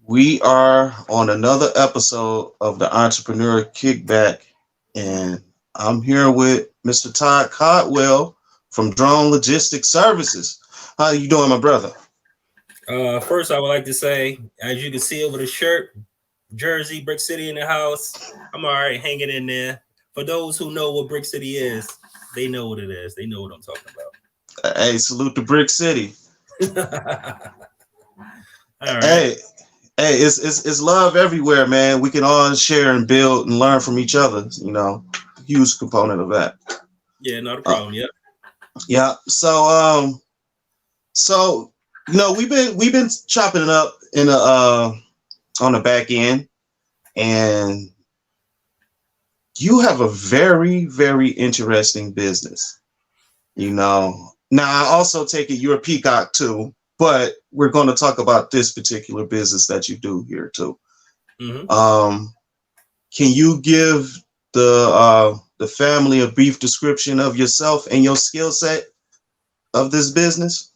We are on another episode of the Entrepreneur Kickback, and I'm here with Mr. Todd Caldwell from Drone Legistics Services. How you doing, my brother? First, I would like to say, as you can see over the shirt, Jersey, Brick City in the house. I'm all right hanging in there. For those who know what Brick City is, they know what it is. They know what I'm talking Hey, salute to Brick City. about. All right. Hey, it's love everywhere, man. We can all share and build and learn from each other. Huge component of that. Yeah, not a Uh, problem. Yep. yeah. So we've been chopping it up in a on the back end, and you have a very, very interesting business. Now I also take it you're a peacock too, but we're going to talk about this particular business that you do here too. Mm-hmm. Can you give the family a brief description of yourself and your skill set of this business?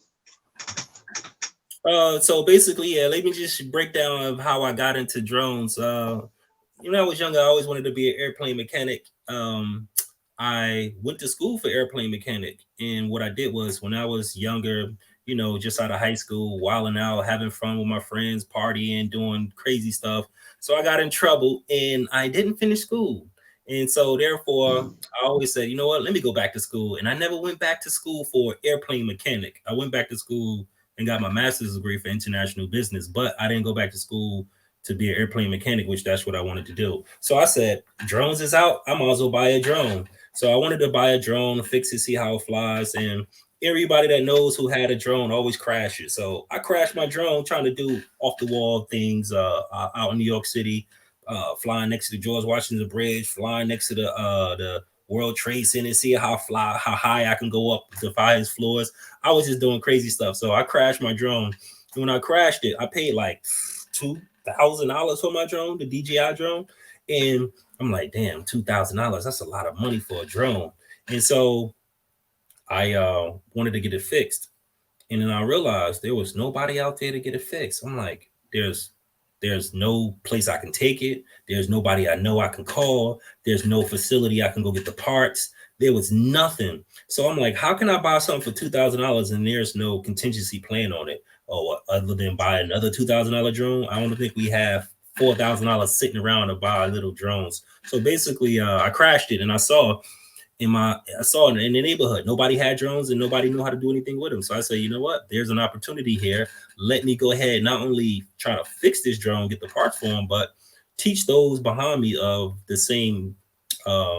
So basically, yeah, let me just break down of how I got into drones. When I was younger, I always wanted to be an airplane mechanic. I went to school for airplane mechanic, and what I did was when I was younger, just out of high school, wilding out, having fun with my friends, partying, doing crazy stuff. So I got in trouble, and I didn't finish school. And so therefore, I always said, you know what, let me go back to school. And I never went back to school for airplane mechanic. I went back to school and got my master's degree for international business, but I didn't go back to school to be an airplane mechanic, which that's what I wanted to do. So I said, drones is out. I might as well buy a drone. So I wanted to buy a drone, fix it, see how it flies. And everybody that knows who had a drone always crashes. So I crashed my drone trying to do off the wall things out in New York City, flying next to the George Washington Bridge, flying next to the World Trade Center, see how high I can go up to 5 floors. I was just doing crazy stuff. So I crashed my drone. And when I crashed it, I paid like $2,000 for my drone, the DJI drone. And I'm like, damn, $2,000. That's a lot of money for a drone. And so I wanted to get it fixed. And then I realized there was nobody out there to get it fixed. I'm like, there's no place I can take it. There's nobody I know I can call. There's no facility I can go get the parts. There was nothing. So I'm like, how can I buy something for $2,000 and there's no contingency plan on it? Or other than buy another $2,000 drone? I don't think we have $4,000 sitting around to buy little drones. So basically, I crashed it and I saw it in the neighborhood. Nobody had drones and nobody knew how to do anything with them. So I said, you know what? There's an opportunity here. Let me go ahead, not only try to fix this drone, get the parts for them, but teach those behind me of the same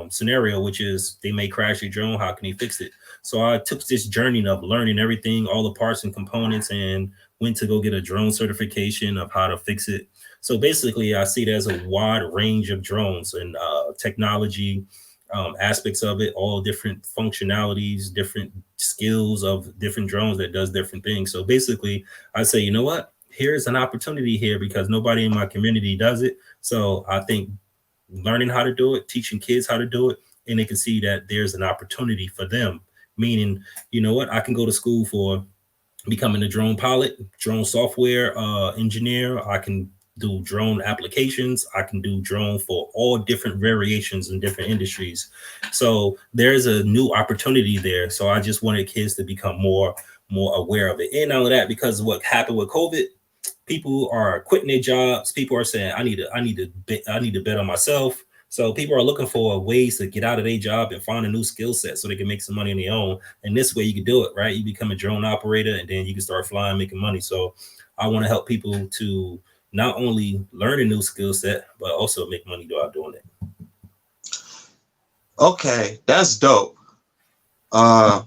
scenario, which is they may crash your drone. How can you fix it? So I took this journey of learning everything, all the parts and components, and went to go get a drone certification of how to fix it. So basically, I see there's a wide range of drones and technology aspects of it, all different functionalities, different skills of different drones that does different things. So basically, I say, you know what? Here's an opportunity here because nobody in my community does it. So I think learning how to do it, teaching kids how to do it, and they can see that there's an opportunity for them. Meaning, you know what? I can go to school for becoming a drone pilot, drone software engineer. I can do drone applications. I can do drone for all different variations in different industries. So there's a new opportunity there. So I just wanted kids to become more aware of it. And not only that, because of what happened with COVID, people are quitting their jobs. People are saying, I need to bet on myself. So people are looking for ways to get out of their job and find a new skill set so they can make some money on their own. And this way you can do it, right? You become a drone operator and then you can start flying, making money. So I want to help people to not only learn a new skill set, but also make money while doing it. Okay, that's dope. Uh,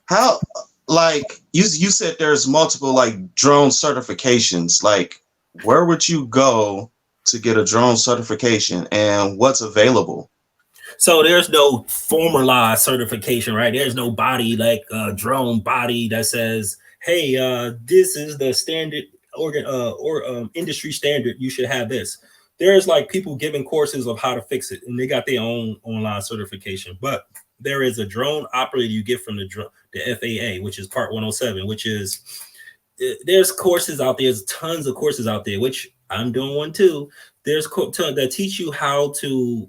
how like you said there's multiple like drone certifications. Like, where would you go to get a drone certification and what's available? So there's no formalized certification, right? There's no body like a drone body that says, hey, this is the standard industry standard. You should have this. There's like people giving courses of how to fix it, and they got their own online certification. But there is a drone operator you get from the FAA, which is Part 107, which is there's courses out there. There's tons of courses out there, which I'm doing one too. There's tons that teach you how to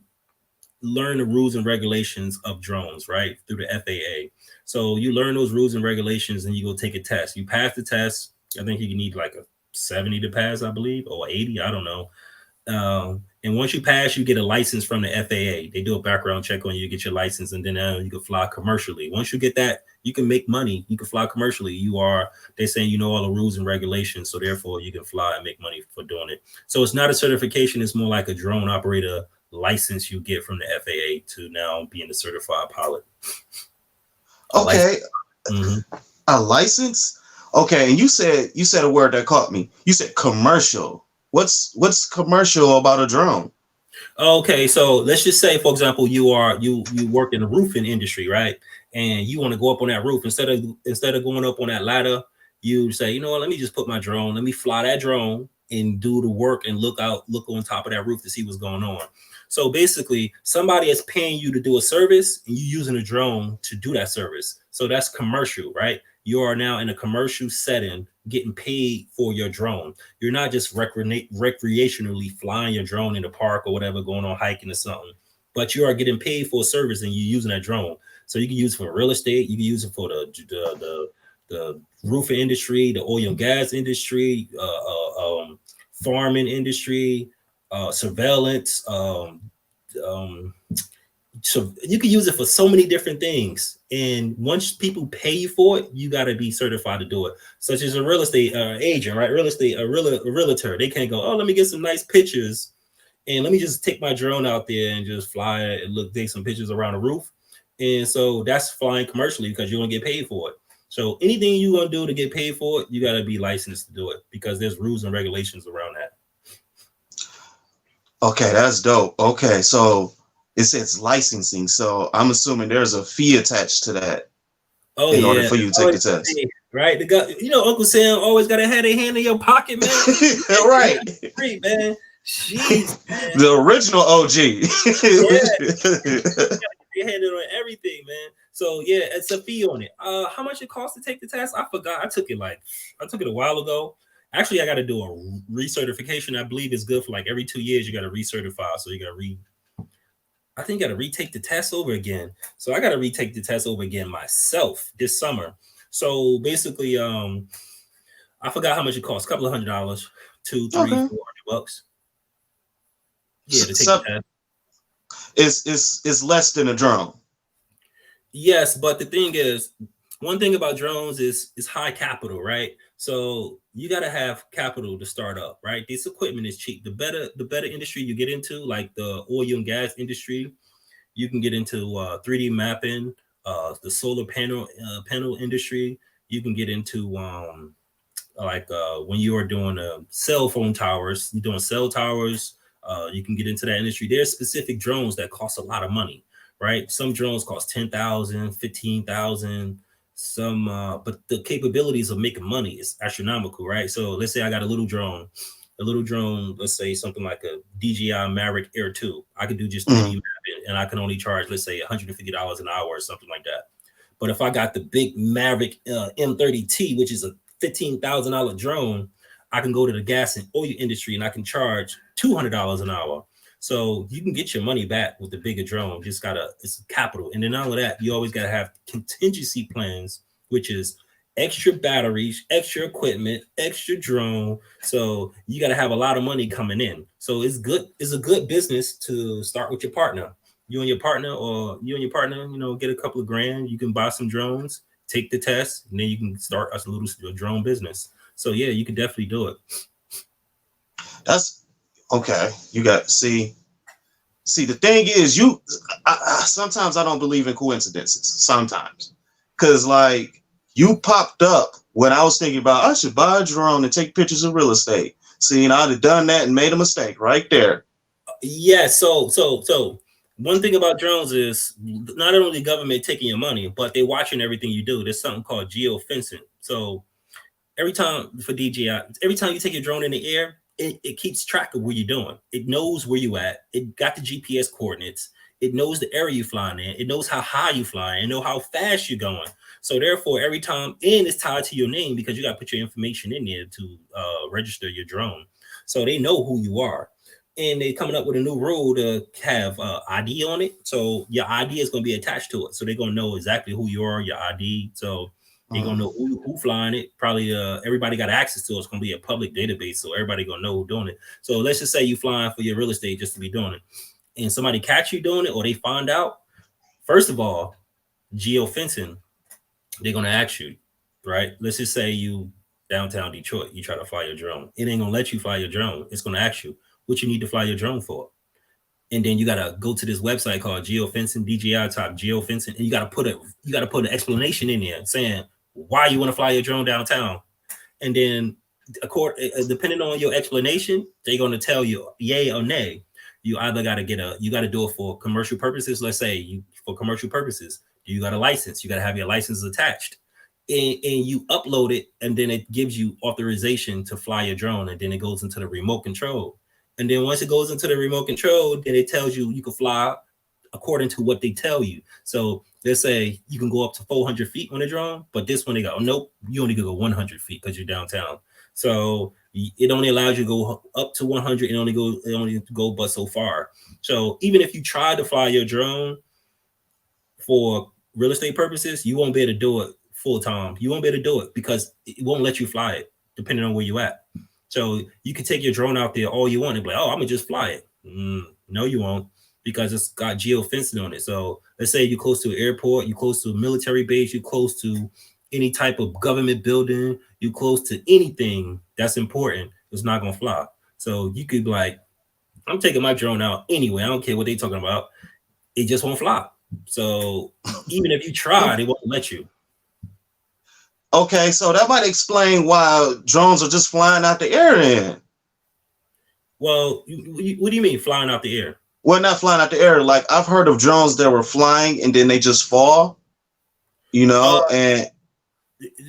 learn the rules and regulations of drones, right, through the FAA. So you learn those rules and regulations, and you go take a test. You pass the test. I think you need like a 70 to pass, I believe, or 80. I don't know. And once you pass, you get a license from the FAA. They do a background check on you, get your license, and then you can fly commercially. Once you get that, you can make money. You can fly commercially. They're saying you know all the rules and regulations, so therefore you can fly and make money for doing it. So it's not a certification. It's more like a drone operator license you get from the FAA to now being a certified pilot. Okay. A license? Okay, and you said a word that caught me. You said commercial. What's commercial about a drone? Okay, so let's just say, for example, you work in the roofing industry, right? And you want to go up on that roof instead of going up on that ladder. You say, you know what? Let me just put my drone. Let me fly that drone and do the work and look on top of that roof to see what's going on. So basically, somebody is paying you to do a service, and you're using a drone to do that service. So that's commercial, right? You are now in a commercial setting, getting paid for your drone. You're not just recreationally flying your drone in the park or whatever, going on hiking or something, but you are getting paid for a service, and you're using that drone. So you can use it for real estate. You can use it for the roofing industry, the oil and gas industry, farming industry, surveillance. So you can use it for so many different things. And once people pay you for it, you got to be certified to do it. Such as a real estate agent, right? A realtor. They can't go, oh, let me get some nice pictures, and let me just take my drone out there and just fly it and take some pictures around the roof. And so that's flying commercially because you're gonna get paid for it. So anything you're gonna do to get paid for it, you got to be licensed to do it because there's rules and regulations around that. Okay, that's dope. Okay, so it says licensing, so I'm assuming there's a fee attached to that. Oh, in order for you to take the test, right? Uncle Sam always got to have their hand in your pocket, man. Right, free, man. Jeez, man. The original OG. They had it on everything, man. So yeah, it's a fee on it. How much it costs to take the test? I forgot. I took it a while ago. Actually, I got to do a recertification. I believe it's good for like every 2 years. You got to recertify. So you got to I think I got to retake the test over again. So I got to retake the test over again myself this summer. So basically, I forgot how much it costs. A couple of $100, $200, $300, $400. Yeah, to take the test. It's less than a drone. Yes, but the thing is, one thing about drones is high capital, right? So you got to have capital to start up, right? This equipment is cheap. The better industry you get into, like the oil and gas industry, you can get into 3D mapping, the solar panel industry. You can get into when you are doing cell phone towers, you're doing cell towers. You can get into that industry. There's specific drones that cost a lot of money, right? Some drones cost $10,000, $15,000. Some but the capabilities of making money is astronomical, right? So let's say I got a little drone, let's say something like a DJI Mavic Air 2. I could do just 3D mapping, and I can only charge, let's say, $150 an hour or something like that. But if I got the big Mavic M30T, which is a $15,000 drone, I can go to the gas and oil industry and I can charge $200 an hour. So you can get your money back with the bigger drone. It's capital. And then all of that, you always got to have contingency plans, which is extra batteries, extra equipment, extra drone. So you got to have a lot of money coming in. So it's good. It's a good business to start with your partner. You and your partner, get a couple of grand. You can buy some drones, take the test, and then you can start a little drone business. So yeah, you can definitely do it. That's okay. You got see. The thing is, sometimes I don't believe in coincidences. Sometimes, because like you popped up when I was thinking about I should buy a drone and take pictures of real estate. See, and I'd have done that and made a mistake right there. Yeah. So one thing about drones is not only government taking your money, but they're watching everything you do. There's something called geofencing. So every time you take your drone in the air, it keeps track of where you're doing. It knows where you at. It got the GPS coordinates. it knows the area you're flying in. It knows how high you're flying. It knows how fast you're going. So therefore, every time, and it's tied to your name because you got to put your information in there to register your drone. So they know who you are. And they're coming up with a new rule to have ID on it. So your ID is going to be attached to it. So they're going to know exactly who you are, your ID. So they're going to know who flying it. Probably everybody got access to it. It's going to be a public database. So everybody going to know who's doing it. So let's just say you flying for your real estate just to be doing it. And somebody catch you doing it or they find out. First of all, geofencing, they're going to ask you, right? Let's just say you downtown Detroit, you try to fly your drone. It ain't going to let you fly your drone. It's going to ask you what you need to fly your drone for. And then you got to go to this website called geofencing, DJI type geofencing. And you got to put an explanation in there saying why you want to fly your drone downtown. And then depending on your explanation, they're going to tell you yay or nay. You either got to you got to do it for commercial purposes. Let's say for commercial purposes, you got a license. You got to have your license attached. And you upload it, and then it gives you authorization to fly your drone, and then it goes into the remote control. And then once it goes into the remote control, then it tells you can fly according to what they tell you. So let's say you can go up to 400 feet on a drone, but this one they go, oh, nope, you only can go 100 feet because you're downtown. So it only allows you to go up to 100. It only go but so far. So even if you try to fly your drone for real estate purposes, you won't be able to do it full time. You won't be able to do it because it won't let you fly it depending on where you at. So you can take your drone out there all you want and be like, oh, I'm gonna just fly it. No, you won't, because it's got geofencing on it. So let's say you're close to an airport, you're close to a military base, you're close to any type of government building, you're close to anything that's important, it's not gonna fly. So you could be like, I'm taking my drone out anyway. I don't care what they're talking about. It just won't fly. So even if you try, they won't let you. Okay, so that might explain why drones are just flying out the air then. Well, what do you mean flying out the air? Well, not flying out the air. Like I've heard of drones that were flying and then they just fall, and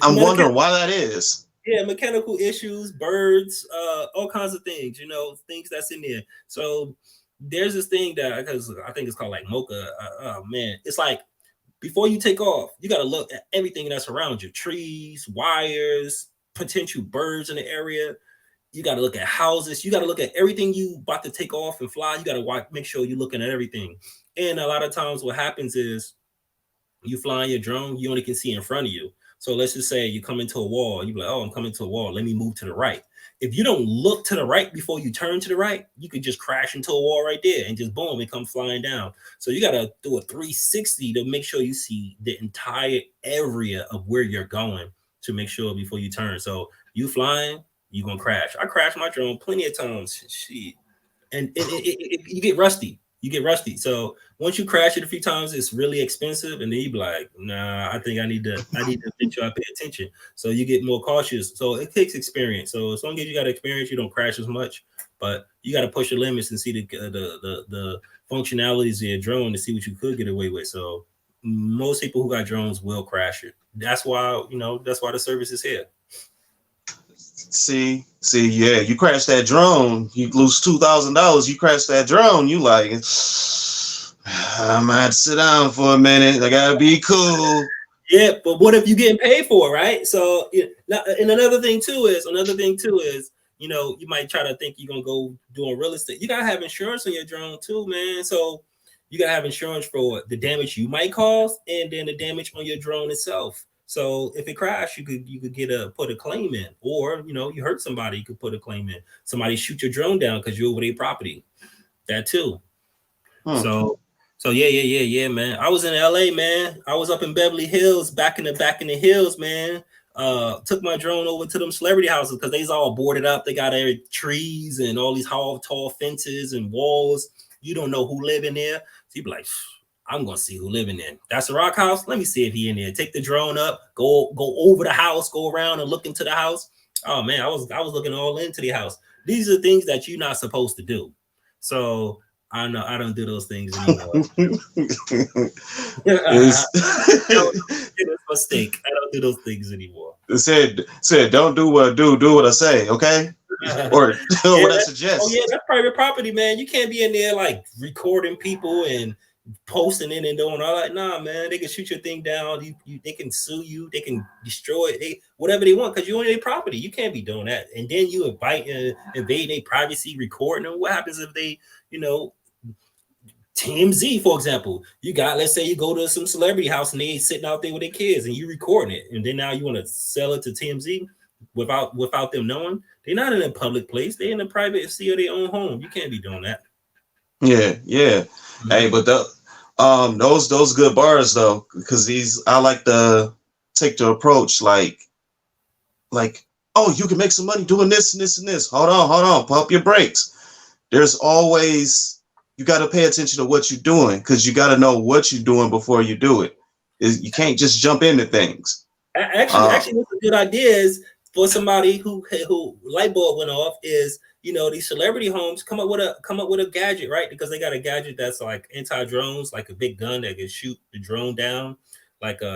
I'm wondering why that is. Yeah, mechanical issues, birds, all kinds of things, things that's in there. So there's this thing that, because I think it's called like Mocha. Man, it's like, before you take off, you got to look at everything that's around you, trees, wires, potential birds in the area. You got to look at houses. You got to look at everything you about to take off and fly. You got to make sure you're looking at everything. And a lot of times what happens is you flying your drone, you only can see in front of you. So let's just say you come into a wall. You're like, oh, I'm coming to a wall. Let me move to the right. If you don't look to the right before you turn to the right, you could just crash into a wall right there and just boom, it come flying down. So you got to do a 360 to make sure you see the entire area of where you're going to make sure before you turn. So you flying, you're going to crash. I crashed my drone plenty of times. Shit. And you get rusty. You get rusty. So once you crash it a few times, it's really expensive. And then you be like, nah, I think I need to make sure I pay attention. So you get more cautious. So it takes experience. So as long as you got experience, you don't crash as much. But you got to push your limits and see the functionalities of your drone to see what you could get away with. So most people who got drones will crash it. That's why, that's why the service is here. See, yeah, you crash that drone, you lose $2,000. You crash that drone, you like, I might sit down for a minute. I gotta be cool. Yeah, but what if you getting paid for it, right? So, and another thing too is, you might try to think you're gonna go doing real estate. You gotta have insurance on your drone too, man. So you gotta have insurance for the damage you might cause, and then the damage on your drone itself. So if it crashed, you could put a claim in, or you hurt somebody, you could put a claim in. Somebody shoot your drone down because you're over their property, that too. So yeah, man. I was in LA, man. I was up in Beverly Hills, back in the hills, man. Took my drone over to them celebrity houses because they's all boarded up. They got trees and all these tall fences and walls. You don't know who live in there. So you be like, I'm gonna see who live in there. That's a rock house. Let me see if he in there. Take the drone up, go over the house, go around and look into the house. Oh man, I was looking all into the house. These are things that you're not supposed to do. So I know I don't do those things anymore. Mistake. I don't do those things anymore. It said don't do what I say, okay? Or what I suggest. Oh yeah, that's private property, man. You can't be in there like recording people and posting it and doing all that. Nah, man, they can shoot your thing down. They can sue you. They can destroy it. Whatever they want because you own their property. You can't be doing that. And then you invade their privacy, recording them. What happens if they, TMZ, for example, let's say you go to some celebrity house and they sitting out there with their kids and you recording it, and then now you want to sell it to TMZ without them knowing. They're not in a public place. They're in the privacy of their own home. You can't be doing that. Yeah. Mm-hmm. Hey, but those good bars though, because I like to take the approach like, oh, you can make some money doing this and this and this. Hold on, pump your brakes. There's always, you got to pay attention to what you're doing because you got to know what you're doing before you do it. You can't just jump into things. Actually, what's a good idea is for somebody who light bulb went off is, these celebrity homes come up with a gadget, right? Because they got a gadget that's like anti-drones, like a big gun that can shoot the drone down,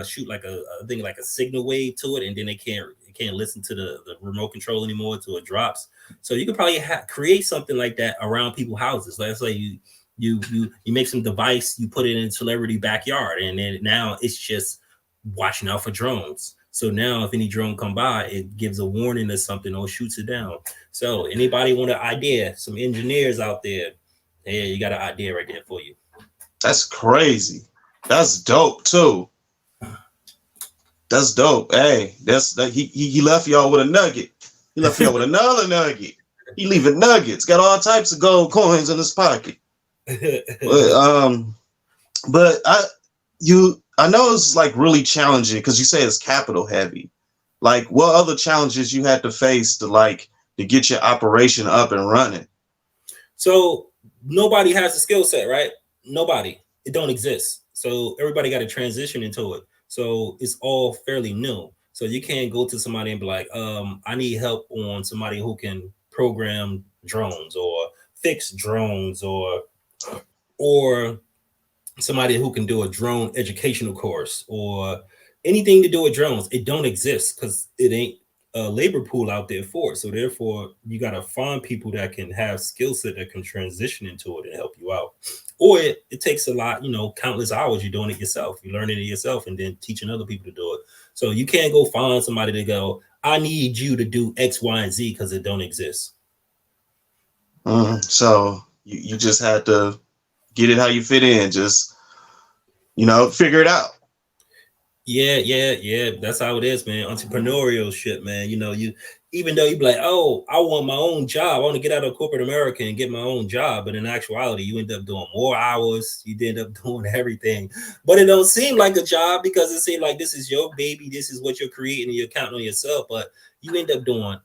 shoot like a thing, like a signal wave to it, and then they can't listen to the remote control anymore until it drops. So you could probably create something like that around people's houses. Let's say you make some device, you put it in celebrity backyard, and then now it's just watching out for drones. So now if any drone come by, it gives a warning or something or shoots it down. So anybody want an idea? Some engineers out there, hey, you got an idea right there for you. That's crazy. That's dope too. That's dope. Hey, he left y'all with a nugget. He left y'all with another nugget. He leaving nuggets. Got all types of gold coins in his pocket. But I know it's like really challenging because you say it's capital heavy. Like, what other challenges you had to face to get your operation up and running? So nobody has a skill set, right? Nobody. It don't exist. So everybody got to transition into it. So it's all fairly new. So you can't go to somebody and be like, I need help on somebody who can program drones or fix drones or somebody who can do a drone educational course or anything to do with drones. It don't exist because it ain't a labor pool out there for it. So therefore, you got to find people that can have skill set that can transition into it and help you out. Or it takes a lot, countless hours. You're doing it yourself. You're learning it yourself and then teaching other people to do it. So you can't go find somebody to go, I need you to do X, Y, and Z because it don't exist. So you just had to get it how you fit in. Just, figure it out. Yeah. That's how it is, man. Entrepreneurial shit, man. You even though you be like, oh, I want my own job. I want to get out of corporate America and get my own job. But in actuality, you end up doing more hours. You end up doing everything. But it don't seem like a job because it seems like this is your baby. This is what you're creating and you're counting on yourself. But you end up doing,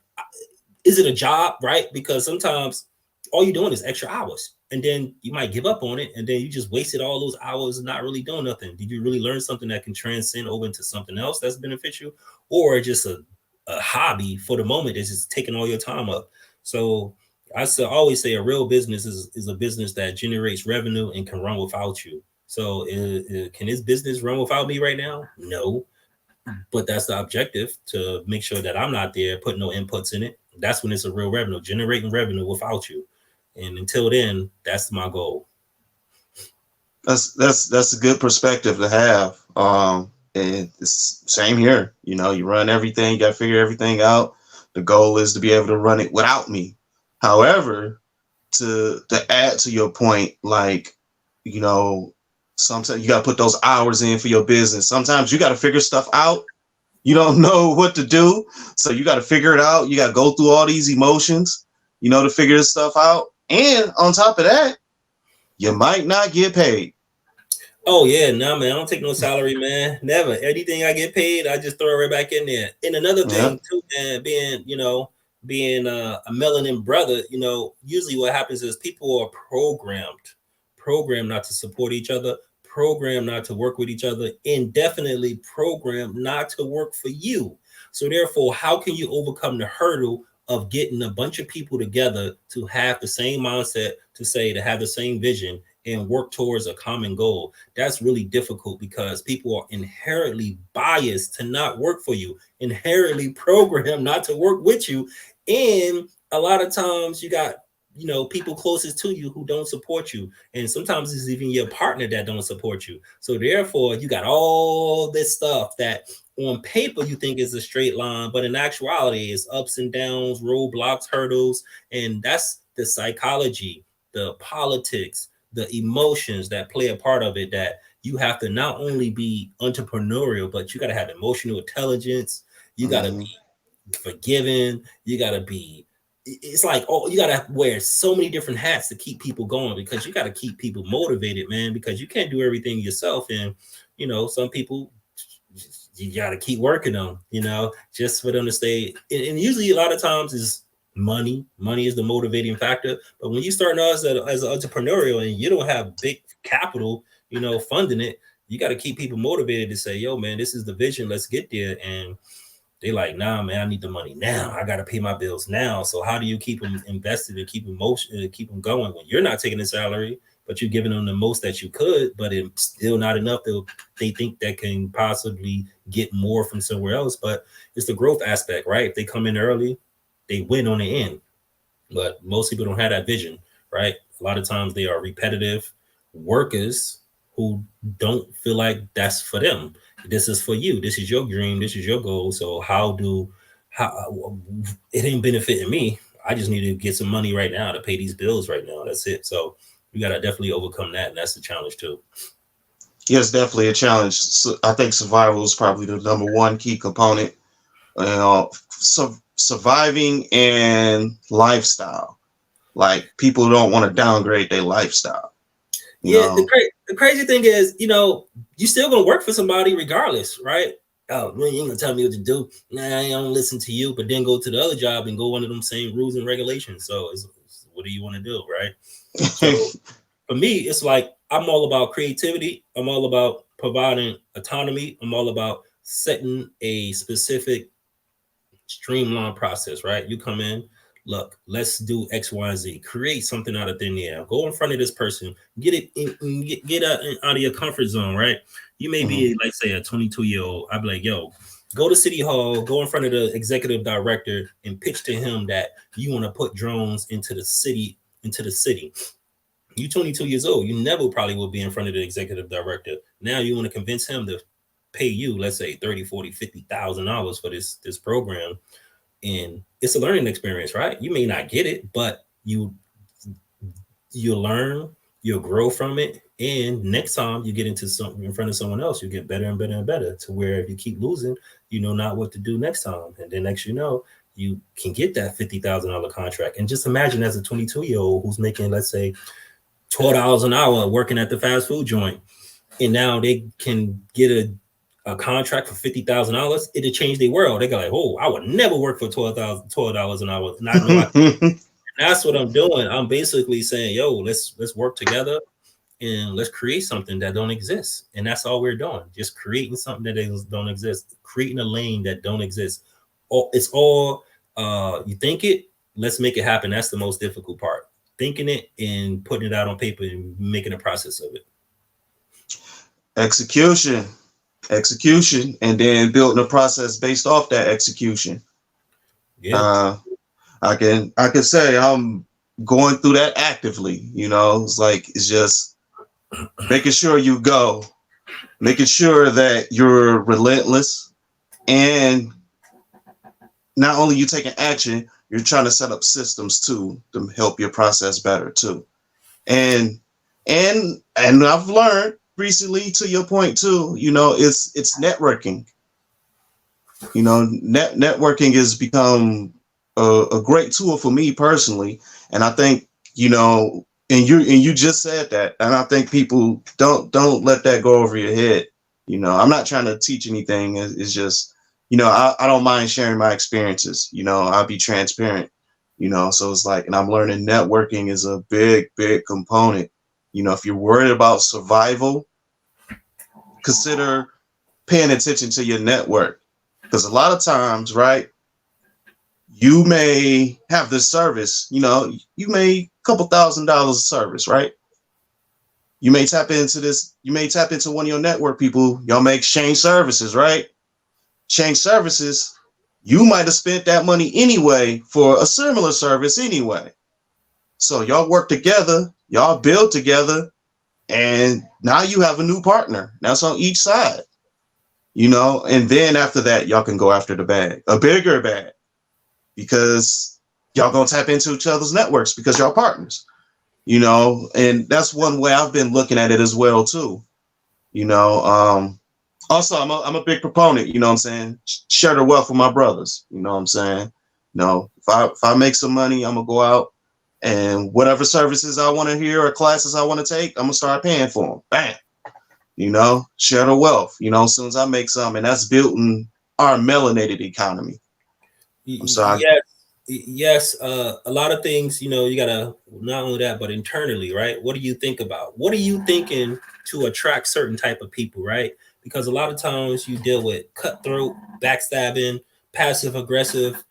is it a job, right? Because sometimes all you're doing is extra hours. And then you might give up on it. And then you just wasted all those hours not really doing nothing. Did you really learn something that can transcend over into something else that's beneficial? Or just a hobby for the moment that's just taking all your time up? So I always say a real business is a business that generates revenue and can run without you. So can this business run without me right now? No. But that's the objective, to make sure that I'm not there, putting no inputs in it. That's when it's a real revenue, generating revenue without you. And until then, that's my goal. That's a good perspective to have. And it's same here. You run everything, you got to figure everything out. The goal is to be able to run it without me. However, to add to your point, sometimes you got to put those hours in for your business. Sometimes you got to figure stuff out. You don't know what to do, so you got to figure it out. You got to go through all these emotions, to figure this stuff out. And on top of that, you might not get paid. Oh yeah, no, man, I don't take no salary, man. Never. Anything I get paid, I just throw it right back in there. And another thing too, man, being a melanin brother, usually what happens is people are programmed not to support each other, programmed not to work with each other, indefinitely programmed not to work for you. So therefore, how can you overcome the hurdle of getting a bunch of people together to have the same mindset, to have the same vision and work towards a common goal? That's really difficult because people are inherently biased to not work for you, inherently programmed not to work with you. And a lot of times you got, people closest to you who don't support you, and sometimes it's even your partner that don't support you. So therefore, you got all this stuff that on paper you think is a straight line, but in actuality is ups and downs, roadblocks, hurdles, and that's the psychology, the politics, the emotions that play a part of it, that you have to not only be entrepreneurial, but you got to have emotional intelligence. You got to Mhm. be forgiving. You got to be, it's like, oh, you got to wear so many different hats to keep people going, because you got to keep people motivated, man, because you can't do everything yourself. And, some people you got to keep working on, just for them to stay. And usually a lot of times is money. Money is the motivating factor. But when you start as an entrepreneurial and you don't have big capital, funding it, you got to keep people motivated to say, yo, man, this is the vision. Let's get there. And they like, nah, man, I need the money now. I got to pay my bills now. So how do you keep them invested and keep them keep them going when you're not taking a salary, but you're giving them the most that you could, but it's still not enough that they think that can possibly get more from somewhere else. But it's the growth aspect, right? If they come in early, they win on the end. But most people don't have that vision, right? A lot of times they are repetitive workers who don't feel like that's for them. This is for you. This is your dream. This is your goal. So how it ain't benefiting me. I just need to get some money right now to pay these bills right now. That's it. So we got to definitely overcome that. And that's the challenge too. Yes, definitely a challenge. So I think survival is probably the number one key component. Surviving and lifestyle. Like people don't want to downgrade their lifestyle. Yeah, the crazy thing is, you still gonna work for somebody regardless, right? Oh, man, you ain't gonna tell me what to do. Nah, I don't listen to you, but then go to the other job and go under them same rules and regulations. So what do you want to do, right? So for me, it's like I'm all about creativity. I'm all about providing autonomy. I'm all about setting a specific streamlined process, right? You come in, look, let's do X, Y, and Z. Create something out of thin air. Go in front of this person. Get it in, get out of your comfort zone, right? You may be like, say, a 22-year-old. I'd be like, yo, go to City Hall, go in front of the executive director and pitch to him that you want to put drones into the city. You 22 years old. You never probably will be in front of the executive director. Now you want to convince him to pay you, let's say 30, 40, $50,000 for this program. And it's a learning experience, right? You may not get it, but you'll learn, you'll grow from it. And next time you get into something in front of someone else, you get better and better and better, to where if you keep losing, you know not what to do next time. And then next you can get that $50,000 contract. And just imagine, as a 22-year-old who's making, let's say, $12 an hour working at the fast food joint, and now they can get a contract for $50,000, it'll change their world. They go like, oh, I would never work for $12 an hour. And I know that's what I'm doing. I'm basically saying, yo, let's work together and let's create something that don't exist. And that's all we're doing. Just creating something that don't exist, creating a lane that don't exist. It's all you think it, let's make it happen. That's the most difficult part. Thinking it and putting it out on paper and making a process of it. Execution, and then building a process based off that execution. Yeah. I can say I'm going through that actively. It's just making sure you go, making sure that you're relentless, and not only you taking action, you're trying to set up systems too to help your process better too. And I've learned recently, to your point too, it's networking. Networking has become a great tool for me personally. And I think, and you just said that, and I think people don't let that go over your head. I'm not trying to teach anything. It's just, I don't mind sharing my experiences. I'll be transparent, so it's like, and I'm learning networking is a big component. If you're worried about survival, consider paying attention to your network, because a lot of times, right, you may have this service, you may a couple $1,000s of service, right? You may tap into one of your network people. Y'all may exchange services, right? Exchange services. You might have spent that money anyway for a similar service anyway. So y'all work together, y'all build together, and now you have a new partner. That's on each side, and then after that, y'all can go after the bag, a bigger bag, because y'all gonna tap into each other's networks because y'all partners, and that's one way I've been looking at it as well too. You know, Also, I'm a big proponent, what I'm saying? Share the wealth with my brothers, what I'm saying? If I make some money, I'm gonna go out and whatever services I want to hear or classes I want to take, I'm gonna start paying for them. Bam. Share the wealth, as soon as I make some, and that's building our melanated economy. I'm sorry. Yes. A lot of things, you gotta not only that, but internally, right? What do you think about? What are you thinking to attract certain type of people, right? Because a lot of times you deal with cutthroat, backstabbing, passive aggressive,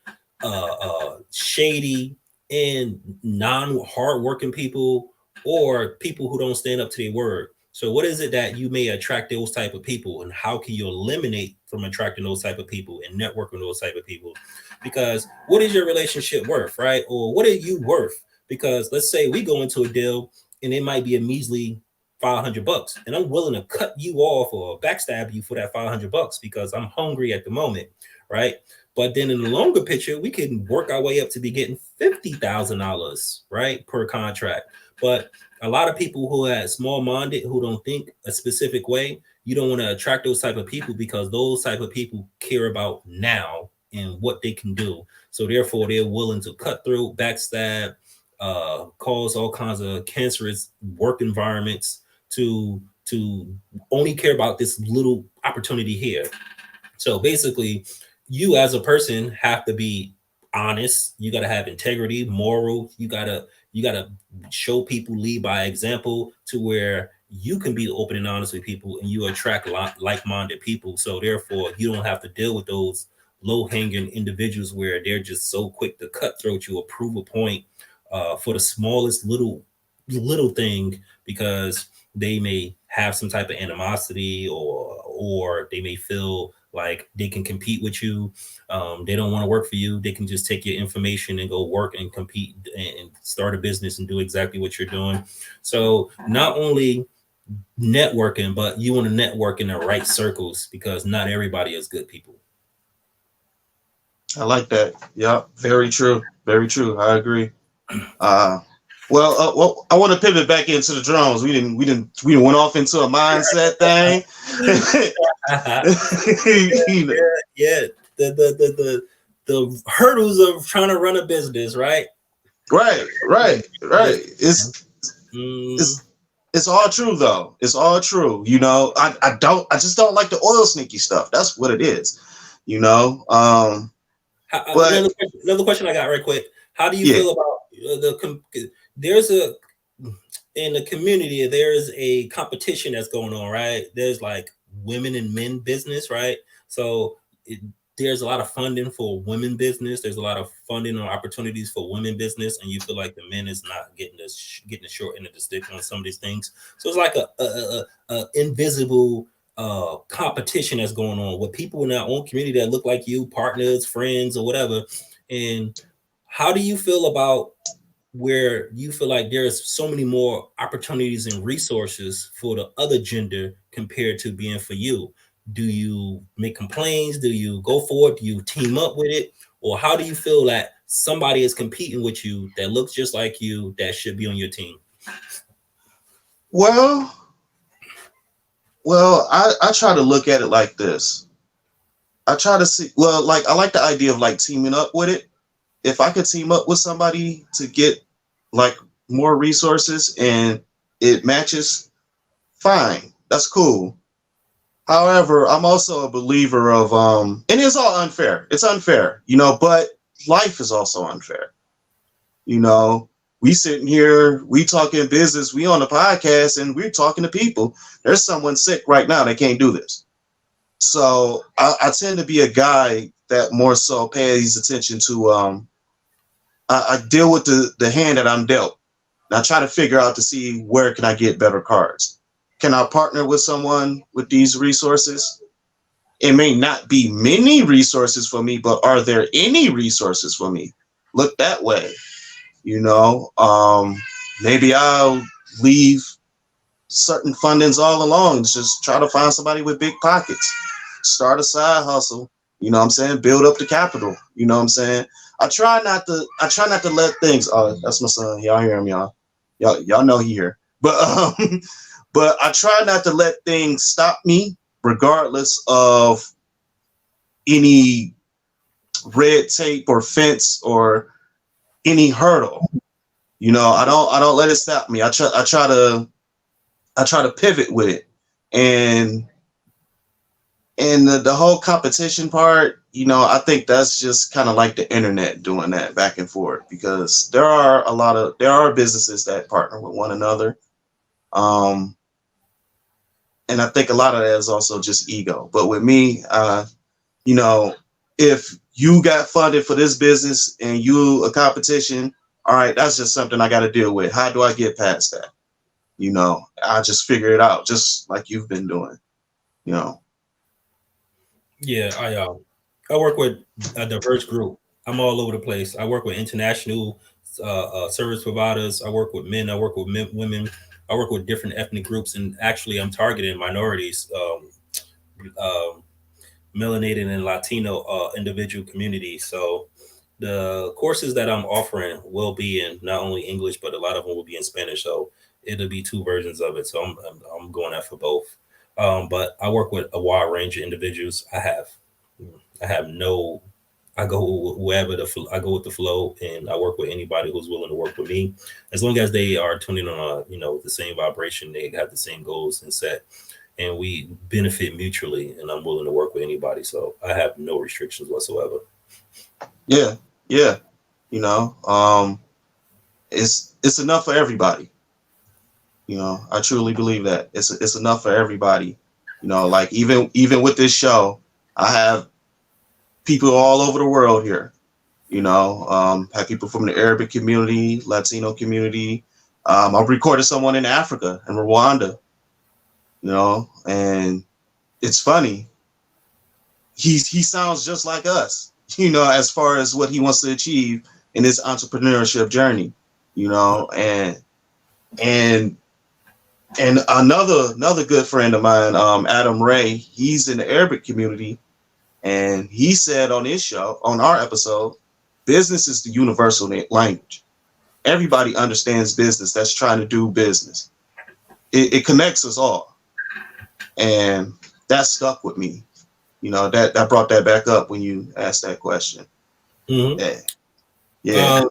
shady, and non-hardworking people, or people who don't stand up to their word. So what is it that you may attract those type of people, and how can you eliminate from attracting those type of people and networking those type of people? Because what is your relationship worth, right? Or what are you worth? Because let's say we go into a deal and it might be a measly $500, and I'm willing to cut you off or backstab you for that $500 because I'm hungry at the moment, right? But then in the longer picture, we can work our way up to be getting $50,000, right, per contract. But a lot of people who are small-minded, who don't think a specific way, you don't want to attract those type of people, because those type of people care about now and what they can do. So therefore, they're willing to cut through, backstab, cause all kinds of cancerous work environments to only care about this little opportunity here. So basically, you as a person have to be honest. You got to have integrity, moral. You gotta show people, lead by example, to where you can be open and honest with people, and you attract like-minded people. So therefore, you don't have to deal with those low-hanging individuals where they're just so quick to cutthroat you or prove a point for the smallest little thing, because they may have some type of animosity, or they may feel like they can compete with you. They don't want to work for you. They can just take your information and go work and compete and start a business and do exactly what you're doing. So not only networking, but you want to network in the right circles, because not everybody is good people. I like that. Yeah, very true. Very true. I agree. Well, I want to pivot back into the drones. We didn't went off into a mindset thing. Yeah. The hurdles of trying to run a business, right? Right. It's all true though. It's all true. I just don't like the oil sneaky stuff. That's what it is. But another question I got right quick. How do you feel about in the community, there's a competition that's going on, right? There's like women and men business, right? So there's a lot of funding for women business. There's a lot of funding or opportunities for women business, and you feel like the men is not getting the short end of the stick on some of these things. So it's like a invisible competition that's going on with people in our own community that look like you, partners, friends, or whatever. And how do you feel about where you feel like there's so many more opportunities and resources for the other gender compared to being for you? Do you make complaints? Do you go for it? Do you team up with it? Or how do you feel that somebody is competing with you that looks just like you that should be on your team? Well, I try to look at it like this. I try to see, I like the idea of like teaming up with it. If I could team up with somebody to get like more resources and it matches, fine, that's cool. However, I'm also a believer of and it's all unfair. It's unfair, but life is also unfair. We sitting here, we talking business, we on a podcast, and we're talking to people. There's someone sick right now that can't do this. So I tend to be a guy that more so pays attention to I deal with the hand that I'm dealt. And I try to figure out to see where can I get better cards. Can I partner with someone with these resources? It may not be many resources for me, but are there any resources for me? Look that way. You know, maybe I'll leave certain fundings all along. Just try to find somebody with big pockets, start a side hustle. You know what I'm saying? Build up the capital. You know what I'm saying? I try not to let things. Oh, that's my son. Y'all hear him, y'all. Y'all know he here. But but I try not to let things stop me, regardless of any red tape or fence or any hurdle. You know, I don't let it stop me. I try to pivot with it. And the whole competition part, you know, I think that's just kind of like the internet doing that back and forth, because there are businesses that partner with one another. And I think a lot of that is also just ego. But with me, you know, if you got funded for this business and you a competition, all right, that's just something I got to deal with. How do I get past that? You know, I just figure it out, just like you've been doing, you know. Yeah, I work with a diverse group. I'm all over the place. I work with international service providers. I work with men. I work with women. I work with different ethnic groups, and actually, I'm targeting minorities, um, melanated and Latino individual communities. So the courses that I'm offering will be in not only English, but a lot of them will be in Spanish. So it'll be two versions of it. So I'm going after both. But I work with a wide range of individuals. I have no. I go wherever I go with the flow, and I work with anybody who's willing to work with me, as long as they are tuning on, the same vibration. They have the same goals and set, and we benefit mutually. And I'm willing to work with anybody, so I have no restrictions whatsoever. Yeah, yeah. You know, it's enough for everybody. You know, I truly believe that it's enough for everybody. You know, like even with this show, I have people all over the world here. You know, have people from the Arabic community, Latino community. I've recorded someone in Africa, in Rwanda. You know, and it's funny. He sounds just like us. You know, as far as what he wants to achieve in his entrepreneurship journey. You know, and and another good friend of mine, Adam Ray, he's in the Arabic community, and he said on his show, on our episode, business is the universal language. Everybody understands business that's trying to do business. It connects us all, and that stuck with me. You know, that brought that back up when you asked that question. Mm-hmm. Yeah, yeah.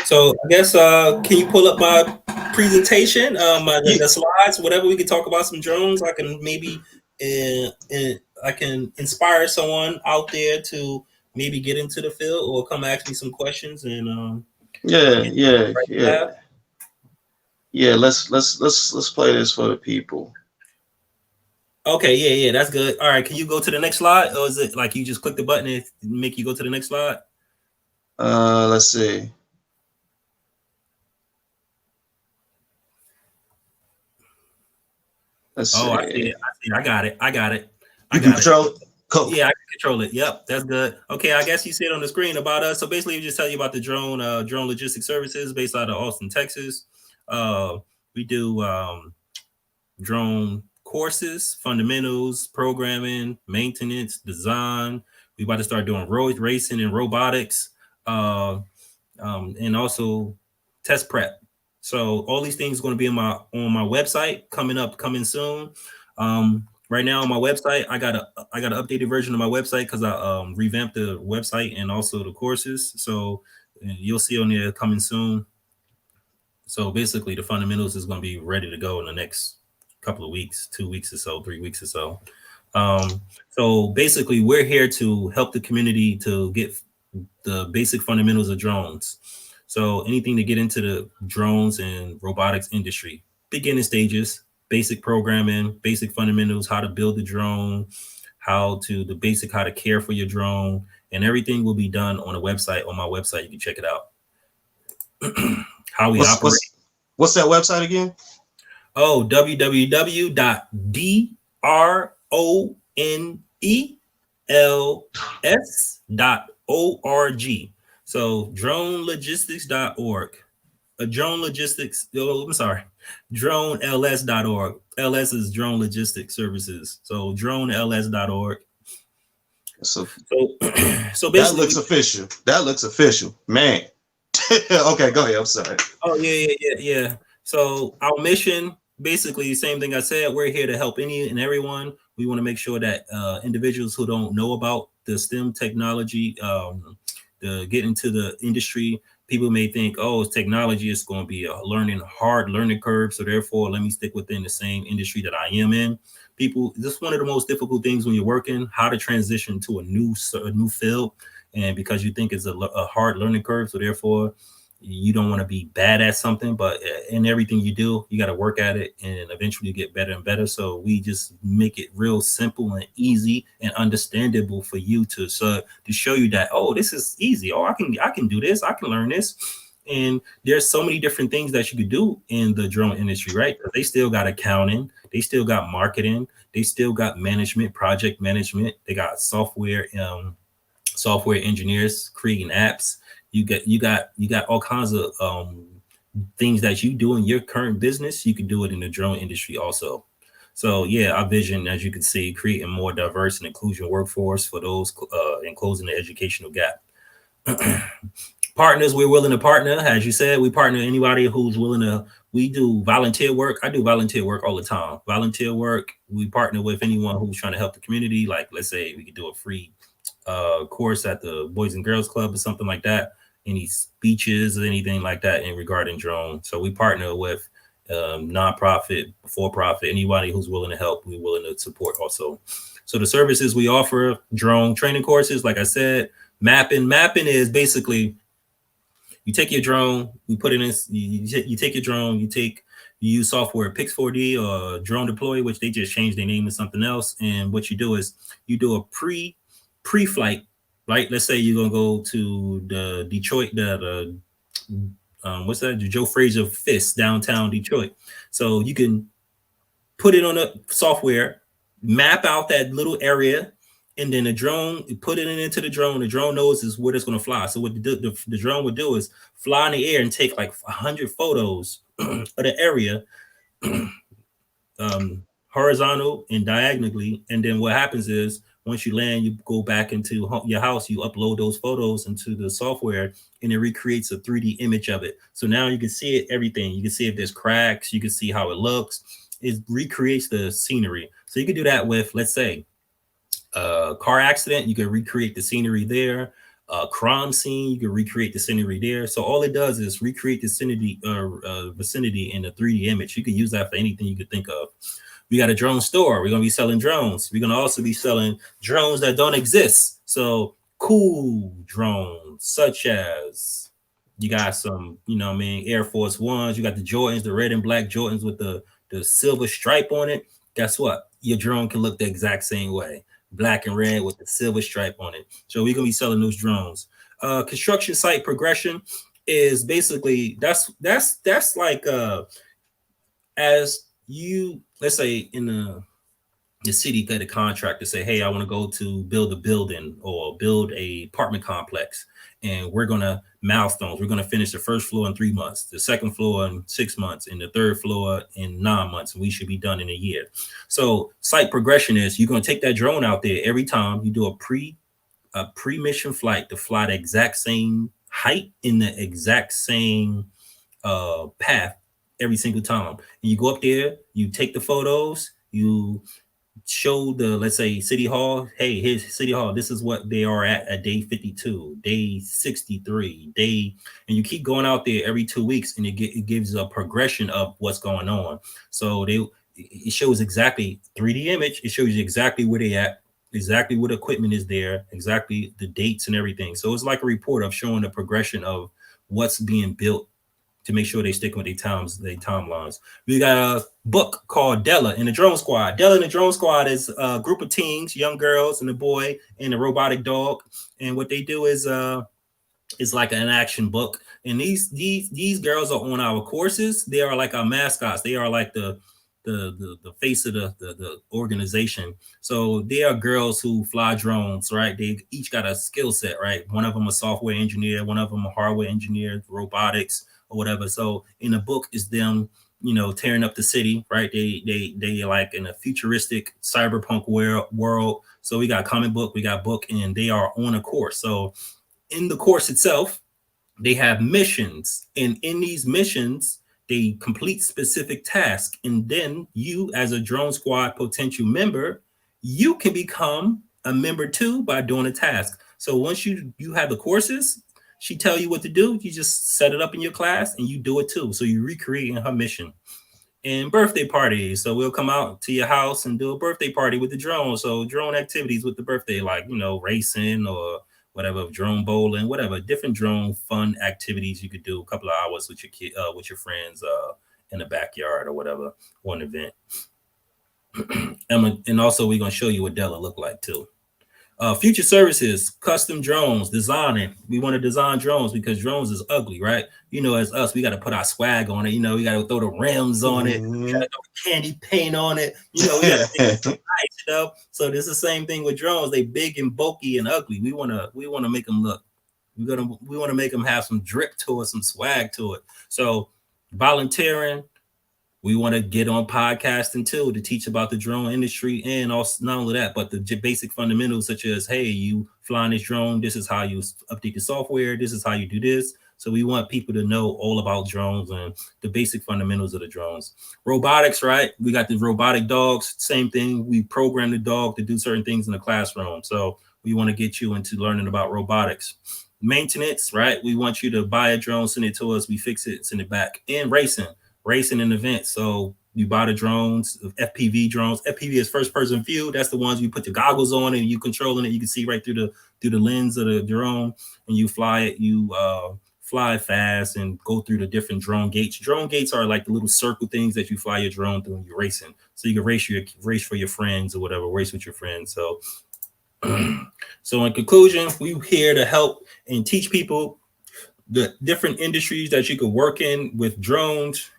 So I guess can you pull up my presentation, the slides, whatever, we can talk about some drones. I can maybe I can inspire someone out there to maybe get into the field or come ask me some questions and Yeah. Yeah, let's play this for the people. Okay, yeah, that's good. All right, can you go to the next slide, or is it like you just click the button and make you go to the next slide? Let's see. Let's see. I see it. I got it. You can control it. Cool. Yeah, I can control it. Yep, that's good. Okay, I guess you see it on the screen about us. So basically, we just tell you about the Drone Legistic Services based out of Austin, Texas. We do drone courses, fundamentals, programming, maintenance, design. We about to start doing road racing and robotics, and also test prep. So all these things are going to be on my website coming soon. Right now on my website, I got an updated version of my website because I revamped the website and also the courses. So you'll see on there coming soon. So basically, the fundamentals is going to be ready to go in the next couple of weeks, 2 weeks or so, 3 weeks or so. So basically, we're here to help the community to get the basic fundamentals of drones. So anything to get into the drones and robotics industry, beginning stages, basic programming, basic fundamentals, how to build the drone, how to care for your drone, and everything will be done on a website. On my website, you can check it out. How we operate. What's that website again? Oh, www.dronels.org. So dronelogistics.org. Drone Logistics. Oh, I'm sorry, DroneLS.org. LS is Drone Legistic Services. So DroneLS.org. So So, so that basically, looks official. That looks official, man. Okay, go ahead. I'm sorry. oh yeah. So our mission, basically, same thing I said. We're here to help any and everyone. We want to make sure that individuals who don't know about the STEM technology, the get into the industry. People may think, oh, technology is going to be a hard learning curve. So therefore, let me stick within the same industry that I am in. People, this is one of the most difficult things when you're working, how to transition to a new field, and because you think it's a hard learning curve. So therefore, you don't want to be bad at something, but in everything you do, you got to work at it, and eventually you get better and better. So we just make it real simple and easy and understandable for you to show you that, oh, this is easy. Oh, I can do this. I can learn this. And there's so many different things that you could do in the drone industry, right? They still got accounting, they still got marketing, they still got management, project management, they got software engineers creating apps. You got all kinds of things that you do in your current business. You can do it in the drone industry also. So yeah, our vision, as you can see, creating more diverse and inclusion workforce for those and closing the educational gap. Partners, we're willing to partner. As you said, we partner anybody who's willing to. We do volunteer work. I do volunteer work all the time. Volunteer work. We partner with anyone who's trying to help the community. Like, let's say we could do a free course at the Boys and Girls Club or something like that. Any speeches or anything like that in regarding drone. So we partner with nonprofit, for-profit, anybody who's willing to help, we're willing to support also. So the services we offer: drone training courses, like I said, mapping. Mapping is basically you take your drone, you put it in, you take your drone, you use software Pix4D or Drone Deploy, which they just changed their name to something else. And what you do is you do a pre-flight, right? Let's say you're gonna go to the Detroit, what's that? The Joe Frazier Fist downtown Detroit. So you can put it on the software, map out that little area, and then the drone, put it into the drone. The drone knows is where it's going to fly. So what the drone would do is fly in the air and take like 100 photos of the area, horizontal and diagonally. And then what happens is once you land, you go back into your house, you upload those photos into the software, and it recreates a 3D image of it. So now you can see it, everything. You can see if there's cracks, you can see how it looks. It recreates the scenery. So you can do that with, let's say, a car accident, you can recreate the scenery there. A crime scene, you can recreate the scenery there. So all it does is recreate the vicinity in a 3D image. You can use that for anything you could think of. We got a drone store. We're going to be selling drones. We're going to also be selling drones that don't exist. So cool drones, such as you got some, Air Force Ones. You got the Jordans, the red and black Jordans with the silver stripe on it. Guess what? Your drone can look the exact same way. Black and red with the silver stripe on it. So we're going to be selling those drones. Construction site progression is basically, that's like, as you, let's say in the city get a contract to say, hey, I want to go to build a building or build a apartment complex. And we're going to milestones. We're going to finish the first floor in 3 months, the second floor in 6 months, and the third floor in 9 months. And we should be done in a year. So site progression is you're going to take that drone out there every time you do a pre-mission flight to fly the exact same height in the exact same path every single time. And you go up there, you take the photos, you show the, let's say, City Hall, hey, here's City Hall. This is what they are at day 52, day 63, and you keep going out there every 2 weeks, and it gives a progression of what's going on. So it shows exactly 3D image. It shows you exactly where they at, exactly what equipment is there, exactly the dates and everything. So it's like a report of showing the progression of what's being built to make sure they stick with their timelines. We got a book called Della and the Drone Squad. Della and the Drone Squad is a group of teens, young girls and a boy and a robotic dog. And what they do is like an action book. And these girls are on our courses. They are like our mascots. They are like the the face of the organization. So there are girls who fly drones, right? They each got a skill set, right? One of them a software engineer, one of them a hardware engineer, robotics or whatever. So in the book is them, tearing up the city, right? They like in a futuristic cyberpunk world. So we got comic book, we got book, and they are on a course. So in the course itself, they have missions, and in these missions, they complete specific tasks. And then you, as a drone squad potential member, you can become a member too by doing a task. So once you have the courses, she tell you what to do. You just set it up in your class and you do it too. So you're recreating her mission. And birthday parties. So we'll come out to your house and do a birthday party with the drone. So drone activities with the birthday, like, racing or whatever, drone bowling, whatever, different drone fun activities you could do a couple of hours with your kid, with your friends, in the backyard or whatever, or an event. And also we're going to show you what Della look like too. Future services, custom drones, designing. We want to design drones because drones is ugly, right? As us, we got to put our swag on it. We got to throw the rims on it. We got to throw candy paint on it. We got to make it nice, So this is the same thing with drones. They big and bulky and ugly. We want to make them look. We want to make them have some drip to it, some swag to it. So volunteering. We want to get on podcasting too to teach about the drone industry, and also not only that, but the basic fundamentals such as, hey, you flying this drone, this is how you update the software, this is how you do this. So we want people to know all about drones and the basic fundamentals of the drones. Robotics, right? We got the robotic dogs, same thing. We program the dog to do certain things in the classroom. So we want to get you into learning about robotics. Maintenance, right? We want you to buy a drone, send it to us, we fix it, send it back. And racing and events. So you buy the drones, FPV drones. FPV is first person view. That's the ones you put the goggles on and you controlling it. You can see right through the lens of the drone, and you fly it. You fly fast and go through the different drone gates. Drone gates are like the little circle things that you fly your drone through when you're racing. So you can race for your friends or whatever, race with your friends. So so in conclusion, we're here to help and teach people the different industries that you could work in with drones.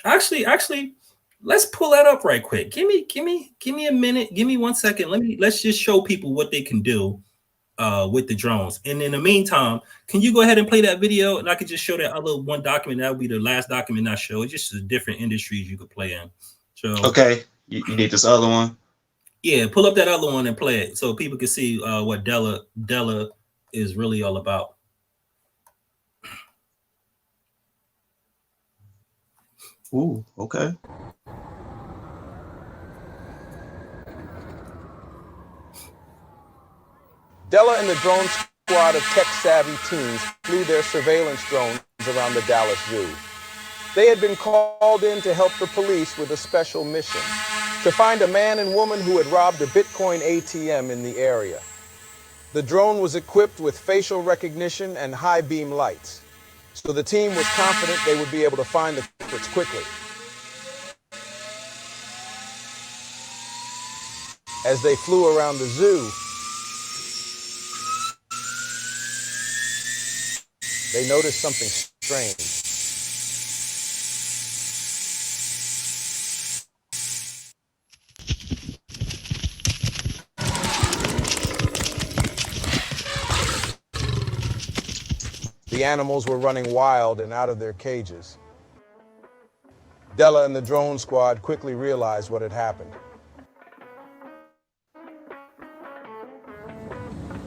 Actually, let's pull that up right quick. Give me a minute. Give me 1 second. Let's just show people what they can do with the drones. And in the meantime, can you go ahead and play that video? And I could just show that other one document. That would be the last document I show. It's just the different industries you could play in. So okay, you need this other one. Yeah, pull up that other one and play it so people can see what Della is really all about. Ooh, okay. Della and the drone squad of tech-savvy teens flew their surveillance drones around the Dallas Zoo. They had been called in to help the police with a special mission, to find a man and woman who had robbed a Bitcoin ATM in the area. The drone was equipped with facial recognition and high-beam lights, so the team was confident they would be able to find the culprits quickly. As they flew around the zoo, they noticed something strange. The animals were running wild and out of their cages. Della and the drone squad quickly realized what had happened.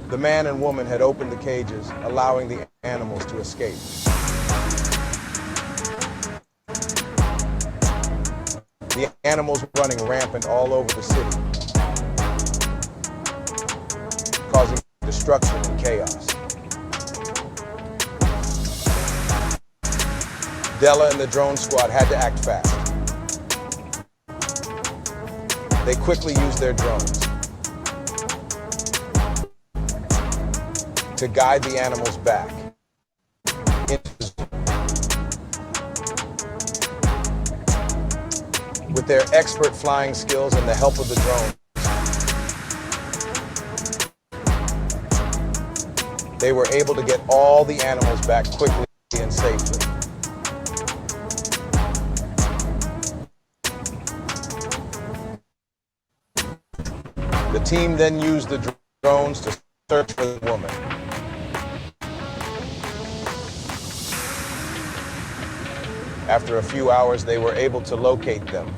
The man and woman had opened the cages, allowing the animals to escape. The animals were running rampant all over the city, causing destruction and chaos. Della and the drone squad had to act fast. They quickly used their drones to guide the animals back into the zoo. With their expert flying skills and the help of the drone, they were able to get all the animals back quickly and safely. team then used the drones to search for the woman. After a few hours, they were able to locate them.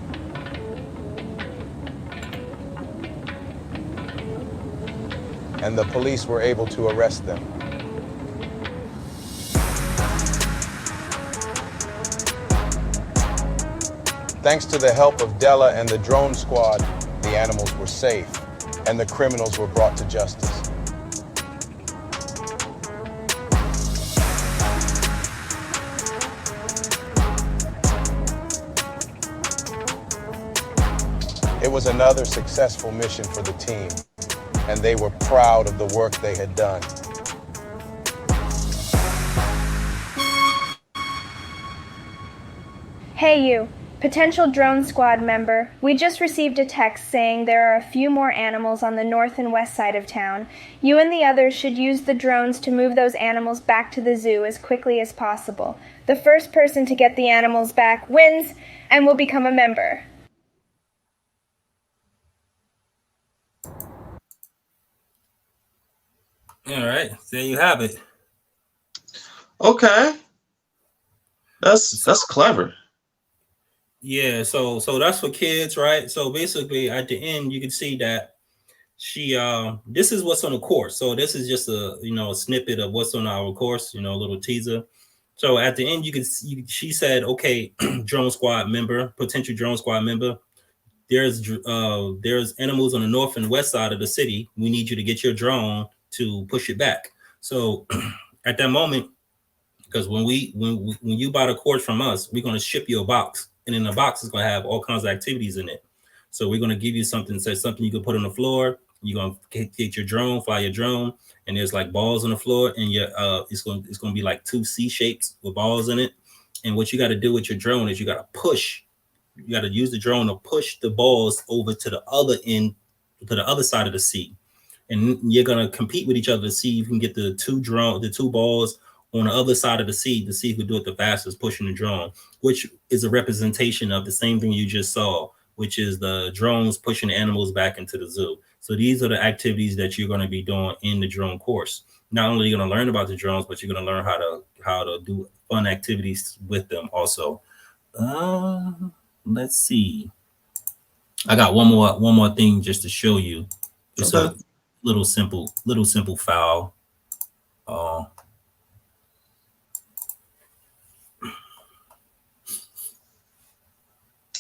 And the police were able to arrest them. Thanks to the help of Della and the drone squad, the animals were safe, and the criminals were brought to justice. It was another successful mission for the team, and they were proud of the work they had done. Hey you, potential drone squad member. We just received a text saying there are a few more animals on the north and west side of town. You and the others should use the drones to move those animals back to the zoo as quickly as possible. The first person to get the animals back wins and will become a member. All right, there you have it. Okay, that's clever. Yeah, so that's for kids, right? So basically, at the end, you can see that she this is what's on the course. So this is just a a snippet of what's on our course, a little teaser. So at the end, you can see she said, "Okay, drone squad member, potential drone squad member. There's animals on the north and west side of the city. We need you to get your drone to push it back." So at that moment, because when you buy the course from us, we're going to ship you a box, and in the box is going to have all kinds of activities in it. So we're going to give you something you can put on the floor. You're going to get your drone, fly your drone, and there's like balls on the floor, and it's going to be like 2 C shapes with balls in it. And what you got to do with your drone is you got to push. You got to use the drone to push the balls over to the other end, to the other side of the C. And you're gonna compete with each other to see if you can get the two balls on the other side of the C to see who can do it the fastest, pushing the drone, which is a representation of the same thing you just saw, which is the drones pushing the animals back into the zoo. So these are the activities that you're going to be doing in the drone course. Not only are you going to learn about the drones, but you're going to learn how to do fun activities with them also. Let's see. I got one more thing just to show you. It's a little simple file.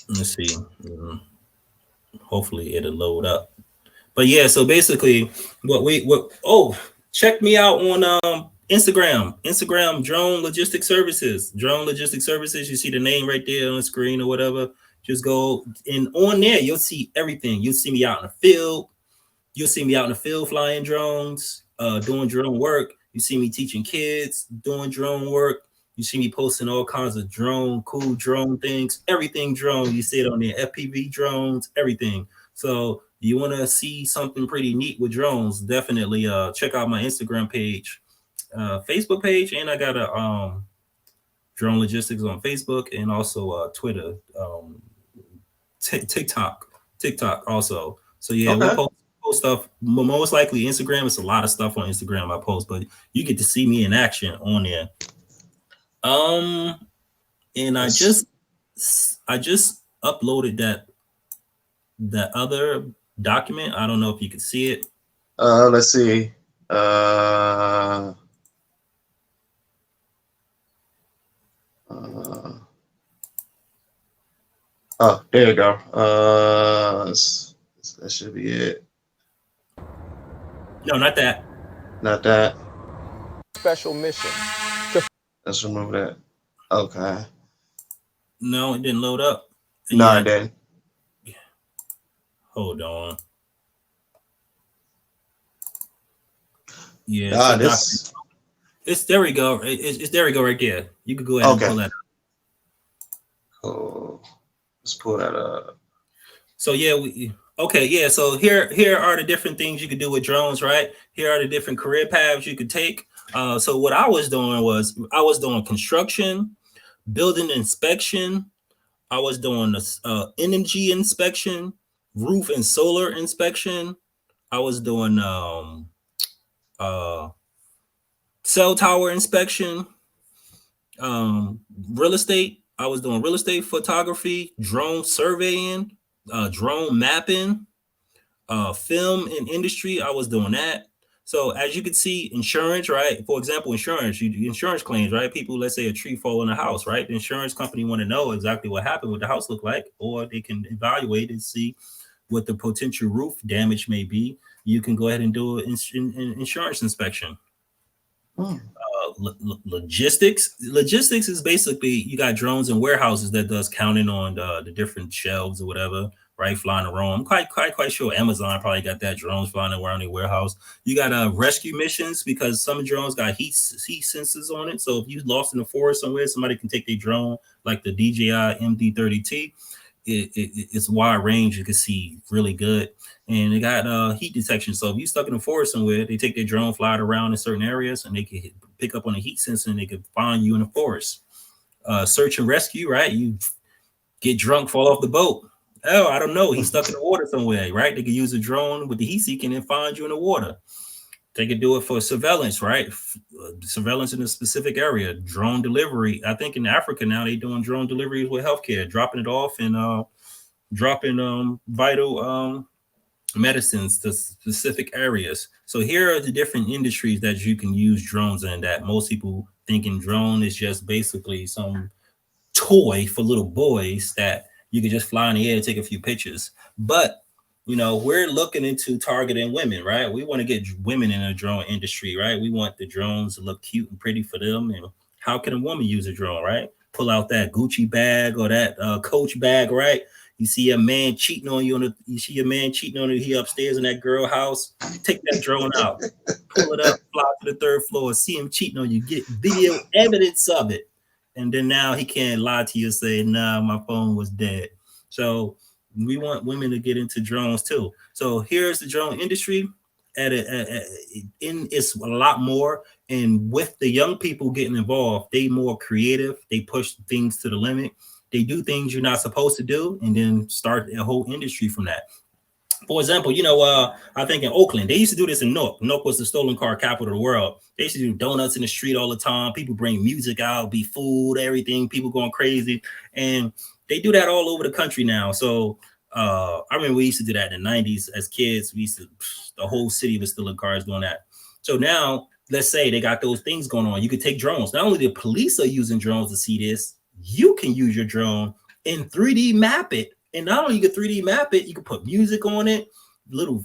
Let's see. Hopefully it'll load up. But yeah, so basically check me out on Instagram, Drone Legistic Services. Drone Legistic Services. You see the name right there on the screen or whatever. Just go and on there, you'll see everything. You'll see me out in the field. You'll see me out in the field flying drones, doing drone work. You see me teaching kids, doing drone work. You see me posting all kinds of cool drone things, everything drone. You see it on there, FPV drones, everything. So you want to see something pretty neat with drones, definitely check out my Instagram page, Facebook page, and I got a Drone Logistics on Facebook and also Twitter, TikTok also. So yeah, we post stuff. Most likely Instagram. It's a lot of stuff on Instagram I post, but you get to see me in action on there. And I just uploaded that other document. I don't know if you can see it. Let's see. Oh, there you go. That should be it. No, not that. Not that. Special mission. Let's remove that. Okay. No, it didn't load up. No, it didn't. Hold on. Yeah. It's there we go. It's there we go right there. You can go ahead and pull that up. Cool. Let's pull that up. So yeah, so here are the different things you could do with drones, right? Here are the different career paths you could take. So what I was doing was I was doing construction, building inspection. I was doing energy inspection, roof and solar inspection, I was doing cell tower inspection, real estate. I was doing real estate photography, drone surveying, drone mapping, film and industry. I was doing that. So as you can see, insurance, right? For example, insurance claims, right? People, let's say a tree fall in a house, right? The insurance company want to know exactly what happened, what the house looked like, or they can evaluate and see what the potential roof damage may be. You can go ahead and do an insurance inspection. Logistics is basically, you got drones in warehouses that does counting on the different shelves or whatever, right? Flying around. I'm quite sure Amazon probably got that, drones flying around their warehouse. You got rescue missions, because some drones got heat sensors on it. So if you lost in the forest somewhere, somebody can take their drone, like the DJI MD30T. It's wide range, you can see really good, and it got heat detection. So if you're stuck in the forest somewhere, they take their drone, fly it around in certain areas, and they can pick up on a heat sensor, and they can find you in the forest. Search and rescue, right? You get drunk, fall off the boat. Oh, I don't know, he's stuck in the water somewhere, right? They can use a drone with the heat seeking and find you in the water. They could do it for surveillance, right? Surveillance in a specific area. Drone delivery. I think in Africa now they're doing drone deliveries with healthcare, dropping it off and dropping vital medicines to specific areas. So here are the different industries that you can use drones in, that most people thinking drone is just basically some toy for little boys that you can just fly in the air and take a few pictures. But we're looking into targeting women, right? We want to get women in the drone industry, right? We want the drones to look cute and pretty for them. And how can a woman use a drone, right? Pull out that Gucci bag or that Coach bag, right? You see a man cheating on you, he upstairs in that girl house. Take that drone out, pull it up, fly to the third floor, see him cheating on you, get video evidence of it. And then now he can't lie to you and say, nah, my phone was dead. So we want women to get into drones too. So here's the drone industry. It's a lot more. And with the young people getting involved, they more creative. They push things to the limit. They do things you're not supposed to do, and then start a whole industry from that. For example, I think in Oakland, they used to do this in Newark. Newark was the stolen car capital of the world. They used to do donuts in the street all the time. People bring music out, be food, everything, people going crazy. And they do that all over the country now. So I remember we used to do that in the 90s as kids. The whole city was still in cars doing that. So now, let's say they got those things going on. You could take drones. Not only the police are using drones to see this, you can use your drone and 3D map it. And not only you can 3D map it, you can put music on it, you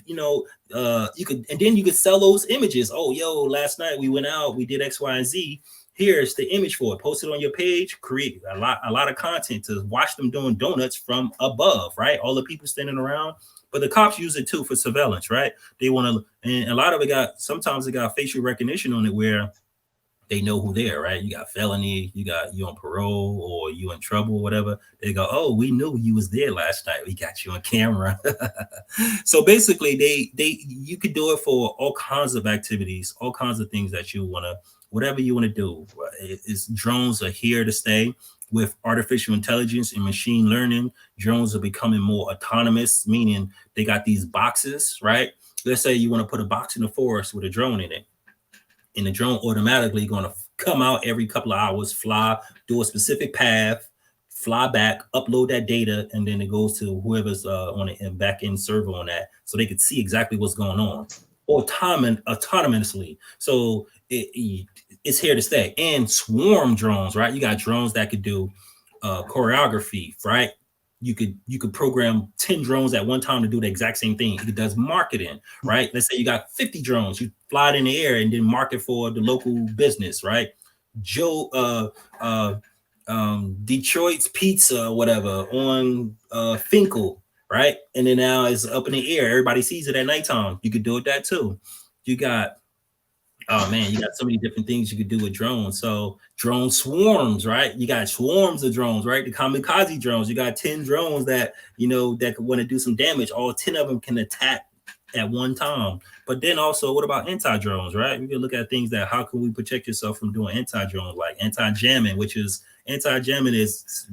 could sell those images. Oh, yo, last night we went out, we did X, Y, and Z. Here's the image for it. Post it on your page, create a lot of content to watch them doing donuts from above, right? All the people standing around. But the cops use it too for surveillance, right? They want to, and a lot of it sometimes it got facial recognition on it where they know who they are, right? You got felony, you on parole, or you in trouble, or whatever. They go, oh, we knew you was there last night. We got you on camera. So basically, you could do it for all kinds of activities, all kinds of things that you want to, whatever you want to do. Drones are here to stay. With artificial intelligence and machine learning, drones are becoming more autonomous, meaning they got these boxes, right? Let's say you want to put a box in the forest with a drone in it. And the drone automatically going to come out every couple of hours, fly, do a specific path, fly back, upload that data, and then it goes to whoever's on the back end server on that, so they could see exactly what's going on autonomously. So it's here to stay. And swarm drones, right? You got drones that could do choreography, right? You could program 10 drones at one time to do the exact same thing. It does marketing, right? Let's say you got 50 drones, you fly it in the air and then market for the local business, right? Detroit's Pizza or whatever on Finkel, right? And then now it's up in the air. Everybody sees it at nighttime. You could do it that too. You got so many different things you could do with drones. So drone swarms, right? You got swarms of drones, right? The kamikaze drones. You got 10 drones that could want to do some damage. All 10 of them can attack at one time. But then also, what about anti-drones, right? We can look at things that, how can we protect yourself from doing anti-drones, like anti-jamming, which is anti-jamming is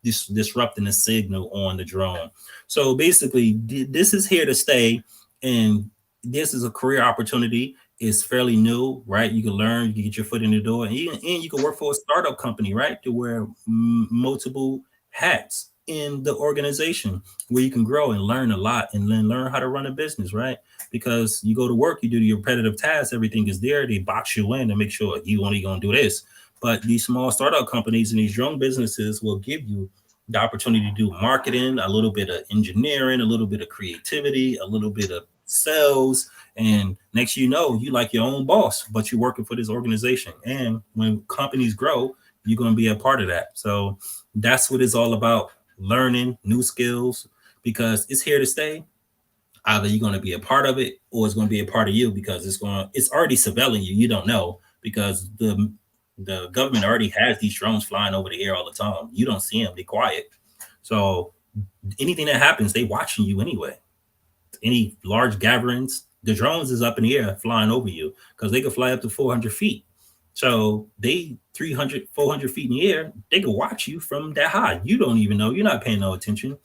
disrupting the signal on the drone. So basically, this is here to stay. And this is a career opportunity. It's fairly new, right? You can learn, you can get your foot in the door, and you can work for a startup company, right? To wear multiple hats in the organization where you can grow and learn a lot and then learn how to run a business, right? Because you go to work, you do your repetitive tasks, everything is there. They box you in to make sure you only gonna do this. But these small startup companies and these drone businesses will give you the opportunity to do marketing, a little bit of engineering, a little bit of creativity, a little bit of sales, and next you know, you like your own boss, but you're working for this organization. And when companies grow, you're going to be a part of that. So that's what it's all about, learning new skills, because it's here to stay. Either you're going to be a part of it or it's going to be a part of you, because it's already surveilling you. You don't know, because the government already has these drones flying over the air all the time. You don't see them, they're quiet. So anything that happens, they watching you anyway. Any large gatherings, the drones is up in the air flying over you, because they can fly up to 400 feet. So they 300, 400 feet in the air, they can watch you from that high. You don't even know, you're not paying no attention.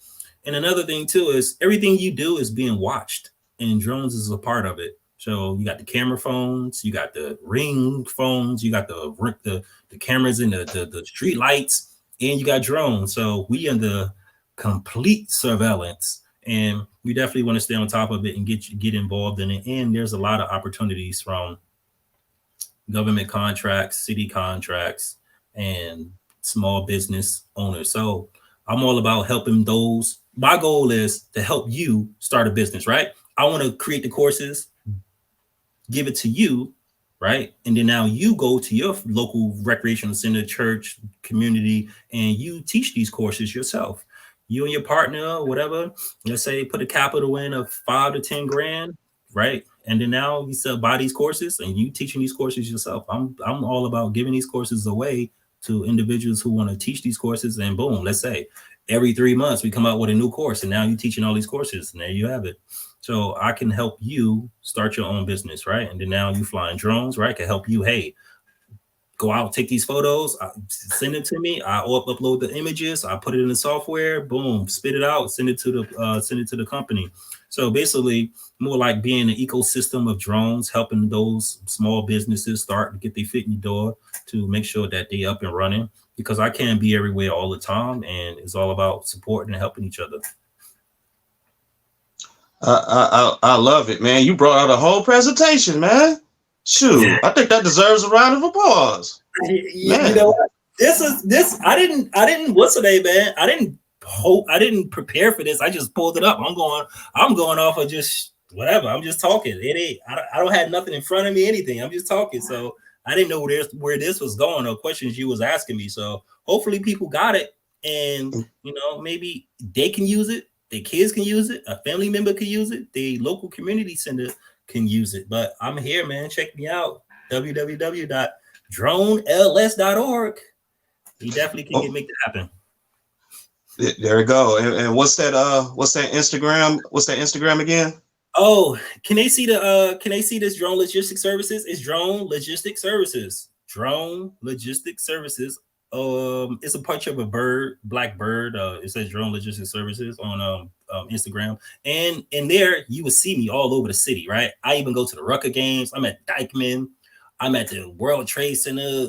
And another thing too is everything you do is being watched, and drones is a part of it. So you got the camera phones, you got the ring phones, you got the cameras in the street lights, and you got drones. So we under complete surveillance, and we definitely want to stay on top of it and get involved in it. And there's a lot of opportunities from government contracts, city contracts, and small business owners. So I'm all about helping those. My goal is to help you start a business, right? I want to create the courses, give it to you, right? And then now you go to your local recreational center, church, community, and you teach these courses yourself. You and your partner, whatever, let's say put a capital in of 5 to 10 grand, right? And then now you buy these courses and you teaching these courses yourself. I'm all about giving these courses away to individuals who want to teach these courses. And boom, let's say every 3 months we come out with a new course, and now you're teaching all these courses, and there you have it. So I can help you start your own business, right? And then now you flying drones, right? Can help you, hey, go out, take these photos, send it to me. I upload the images, I put it in the software, boom, spit it out, send it to the company. So basically, more like being an ecosystem of drones, helping those small businesses start to get their foot in the door to make sure that they up and running. Because I can't be everywhere all the time, and it's all about supporting and helping each other. I love it, man. You brought out a whole presentation, man. Shoot, I think that deserves a round of applause. You know what? This I didn't what's the name, man? I didn't prepare for this. I just pulled it up. I'm going off of just whatever. I'm just talking. I don't have nothing in front of me, anything. I'm just talking. So I didn't know where this was going or questions you was asking me. So hopefully people got it, and maybe they can use it. Their kids can use it. A family member can use it. The local community center can use it. But I'm here, man. Check me out. www.dronels.org. You definitely can make that happen. There we go. And what's that Instagram? What's that Instagram again? Oh, can they see this Drone Legistic Services? It's Drone Legistic Services. Drone Legistic Services. It's a picture of a bird, black bird. It says Drone Legistic Services on Instagram, and in there you will see me all over the city, right? I even go to the Rucker games. I'm at Dykeman. I'm at the World Trade Center.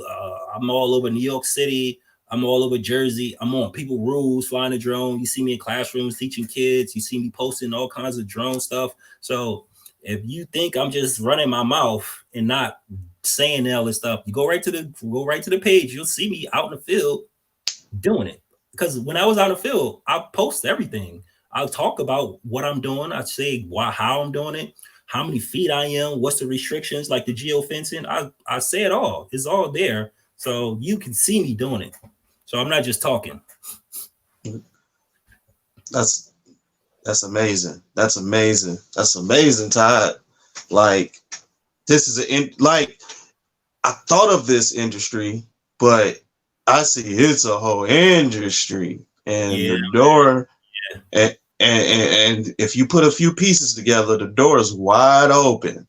I'm all over New York City. I'm all over Jersey. I'm on People Rules, flying a drone. You see me in classrooms teaching kids. You see me posting all kinds of drone stuff. So if you think I'm just running my mouth and not saying all this stuff, you go right to the page. You'll see me out in the field doing it. Because when I was out in the field, I post everything. I'll talk about what I'm doing. I say how I'm doing it, how many feet I am, what's the restrictions, like the geofencing. I say it all. It's all there. So you can see me doing it. So I'm not just talking. That's amazing. That's amazing. That's amazing, Todd. Like, this is I thought of this industry, but I see it's a whole industry, and the door, and if you put a few pieces together, the door is wide open.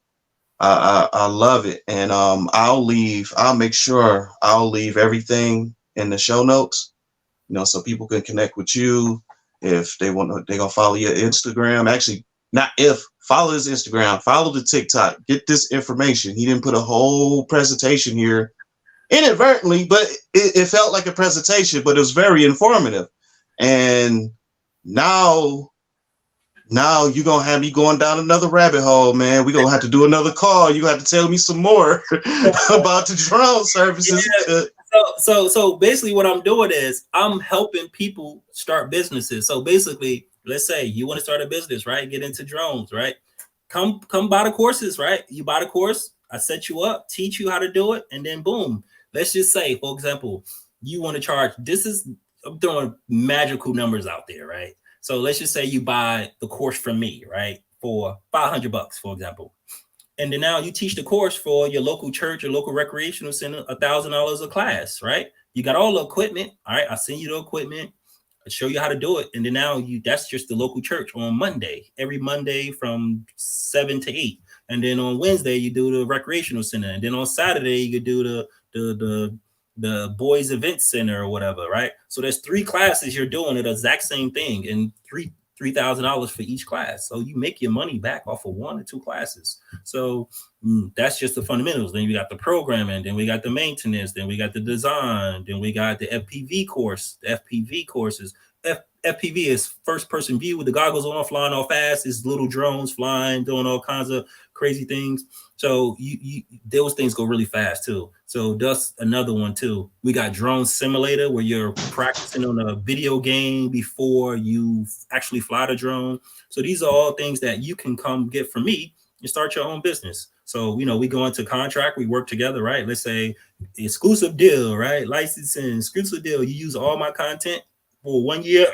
I love it, and I'll make sure I'll leave everything in the show notes, so people can connect with you if they want. They're gonna follow your Instagram. Actually, Not if. Follow his Instagram, follow the TikTok, get this information. He didn't put a whole presentation here inadvertently, but it felt like a presentation, but it was very informative. And now you're going to have me going down another rabbit hole, man. We're going to have to do another call. You have to tell me some more about the drone services. Yeah. So basically what I'm doing is I'm helping people start businesses. So basically, let's say you want to start a business, right? Get into drones, right? Come buy the courses, right? You buy the course, I set you up, teach you how to do it, and then boom. Let's just say, for example, you want to charge, I'm throwing magical numbers out there, right? So let's just say you buy the course from me, right? For $500, for example. And then now you teach the course for your local church or local recreational center, $1,000 a class, right? You got all the equipment. All right, I send you the equipment. I show you how to do it. And then now that's just the local church on Monday, every Monday from 7 to 8. And then on Wednesday, you do the recreational center. And then on Saturday, you could do the boys event center or whatever, right? So there's 3 classes you're doing the exact same thing, and $3,000 for each class. So you make your money back off of 1 or 2 classes. So that's just the fundamentals. Then we got the programming, then we got the maintenance, then we got the design, then we got the FPV course. The FPV courses. FPV is first person view with the goggles on, flying all fast. It's little drones flying, doing all kinds of crazy things. So those things go really fast too. So that's another one too. We got drone simulator where you're practicing on a video game before you actually fly the drone. So these are all things that you can come get from me and start your own business. So, we go into contract, we work together, right? Let's say exclusive deal, right? Licensing, exclusive deal. You use all my content for 1 year.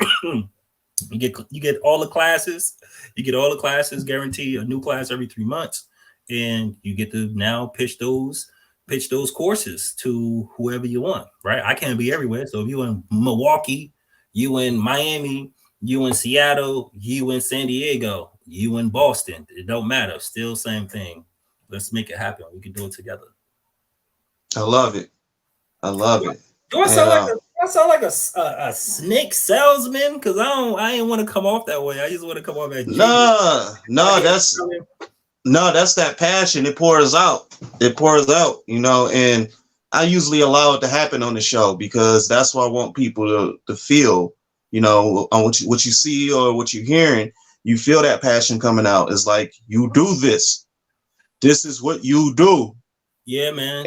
You get all the classes. You get all the classes, guarantee a new class every 3 months. And you get to now pitch those courses to whoever you want, right? I can't be everywhere. So if you in Milwaukee, you in Miami, you in Seattle, you in San Diego, you in Boston, it don't matter. Still same thing. Let's make it happen. We can do it together. I love it. Do I sound like a snake salesman? Because I ain't want to come off that way. I just want to come off as that's that passion. It pours out, and I usually allow it to happen on the show because that's what I want people to feel, on what you see or what you're hearing. You feel that passion coming out. It's like, you do this. This is what you do. Yeah, man.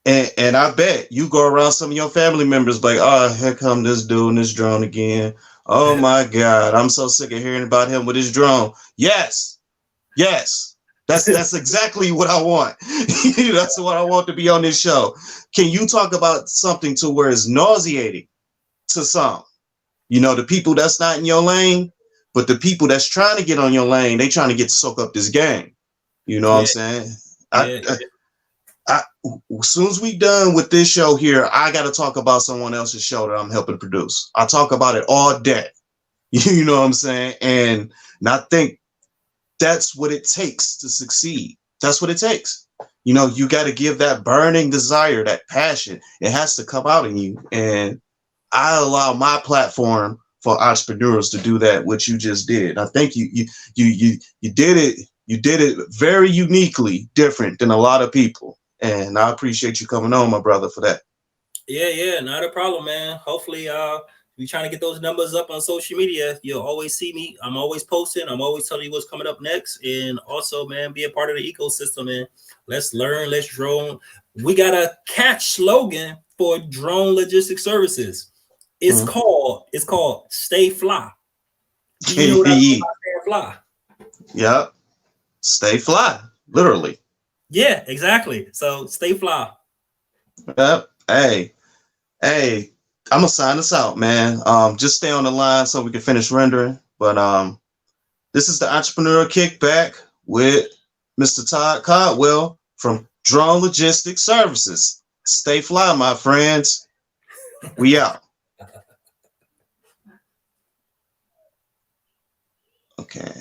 And I bet you go around some of your family members like, oh, here come this dude and this drone again. Oh my God, I'm so sick of hearing about him with his drone. Yes. That's exactly what I want. That's what I want to be on this show. Can you talk about something to where it's nauseating to some? The people that's not in your lane, but the people that's trying to get on your lane, they trying to get to soak up this game. You know what I'm saying? As soon as we done with this show here, I got to talk about someone else's show that I'm helping produce. I talk about it all day. You know what I'm saying? And I think that's what it takes to succeed. That's what it takes. You got to give that burning desire, that passion. It has to come out in you. And I allow my platform for entrepreneurs to do that, what you just did. I think you did it. You did it very uniquely different than a lot of people. And I appreciate you coming on, my brother, for that. Yeah, not a problem, man. Hopefully, we're trying to get those numbers up on social media. You'll always see me. I'm always posting. I'm always telling you what's coming up next. And also, man, be a part of the ecosystem, man. Let's learn, let's drone. We got a catch slogan for Drone Legistic Services. It's called Stay Fly. Do you know what I mean by stay fly? Yep. Stay fly, literally. Yeah, exactly. So stay fly. Yep. Hey, I'm gonna sign this out, man. Just stay on the line so we can finish rendering. But this is the Entrepreneur Kickback with Mr. Todd Caldwell from Drone Legistic Services. Stay fly, my friends. We out. Okay.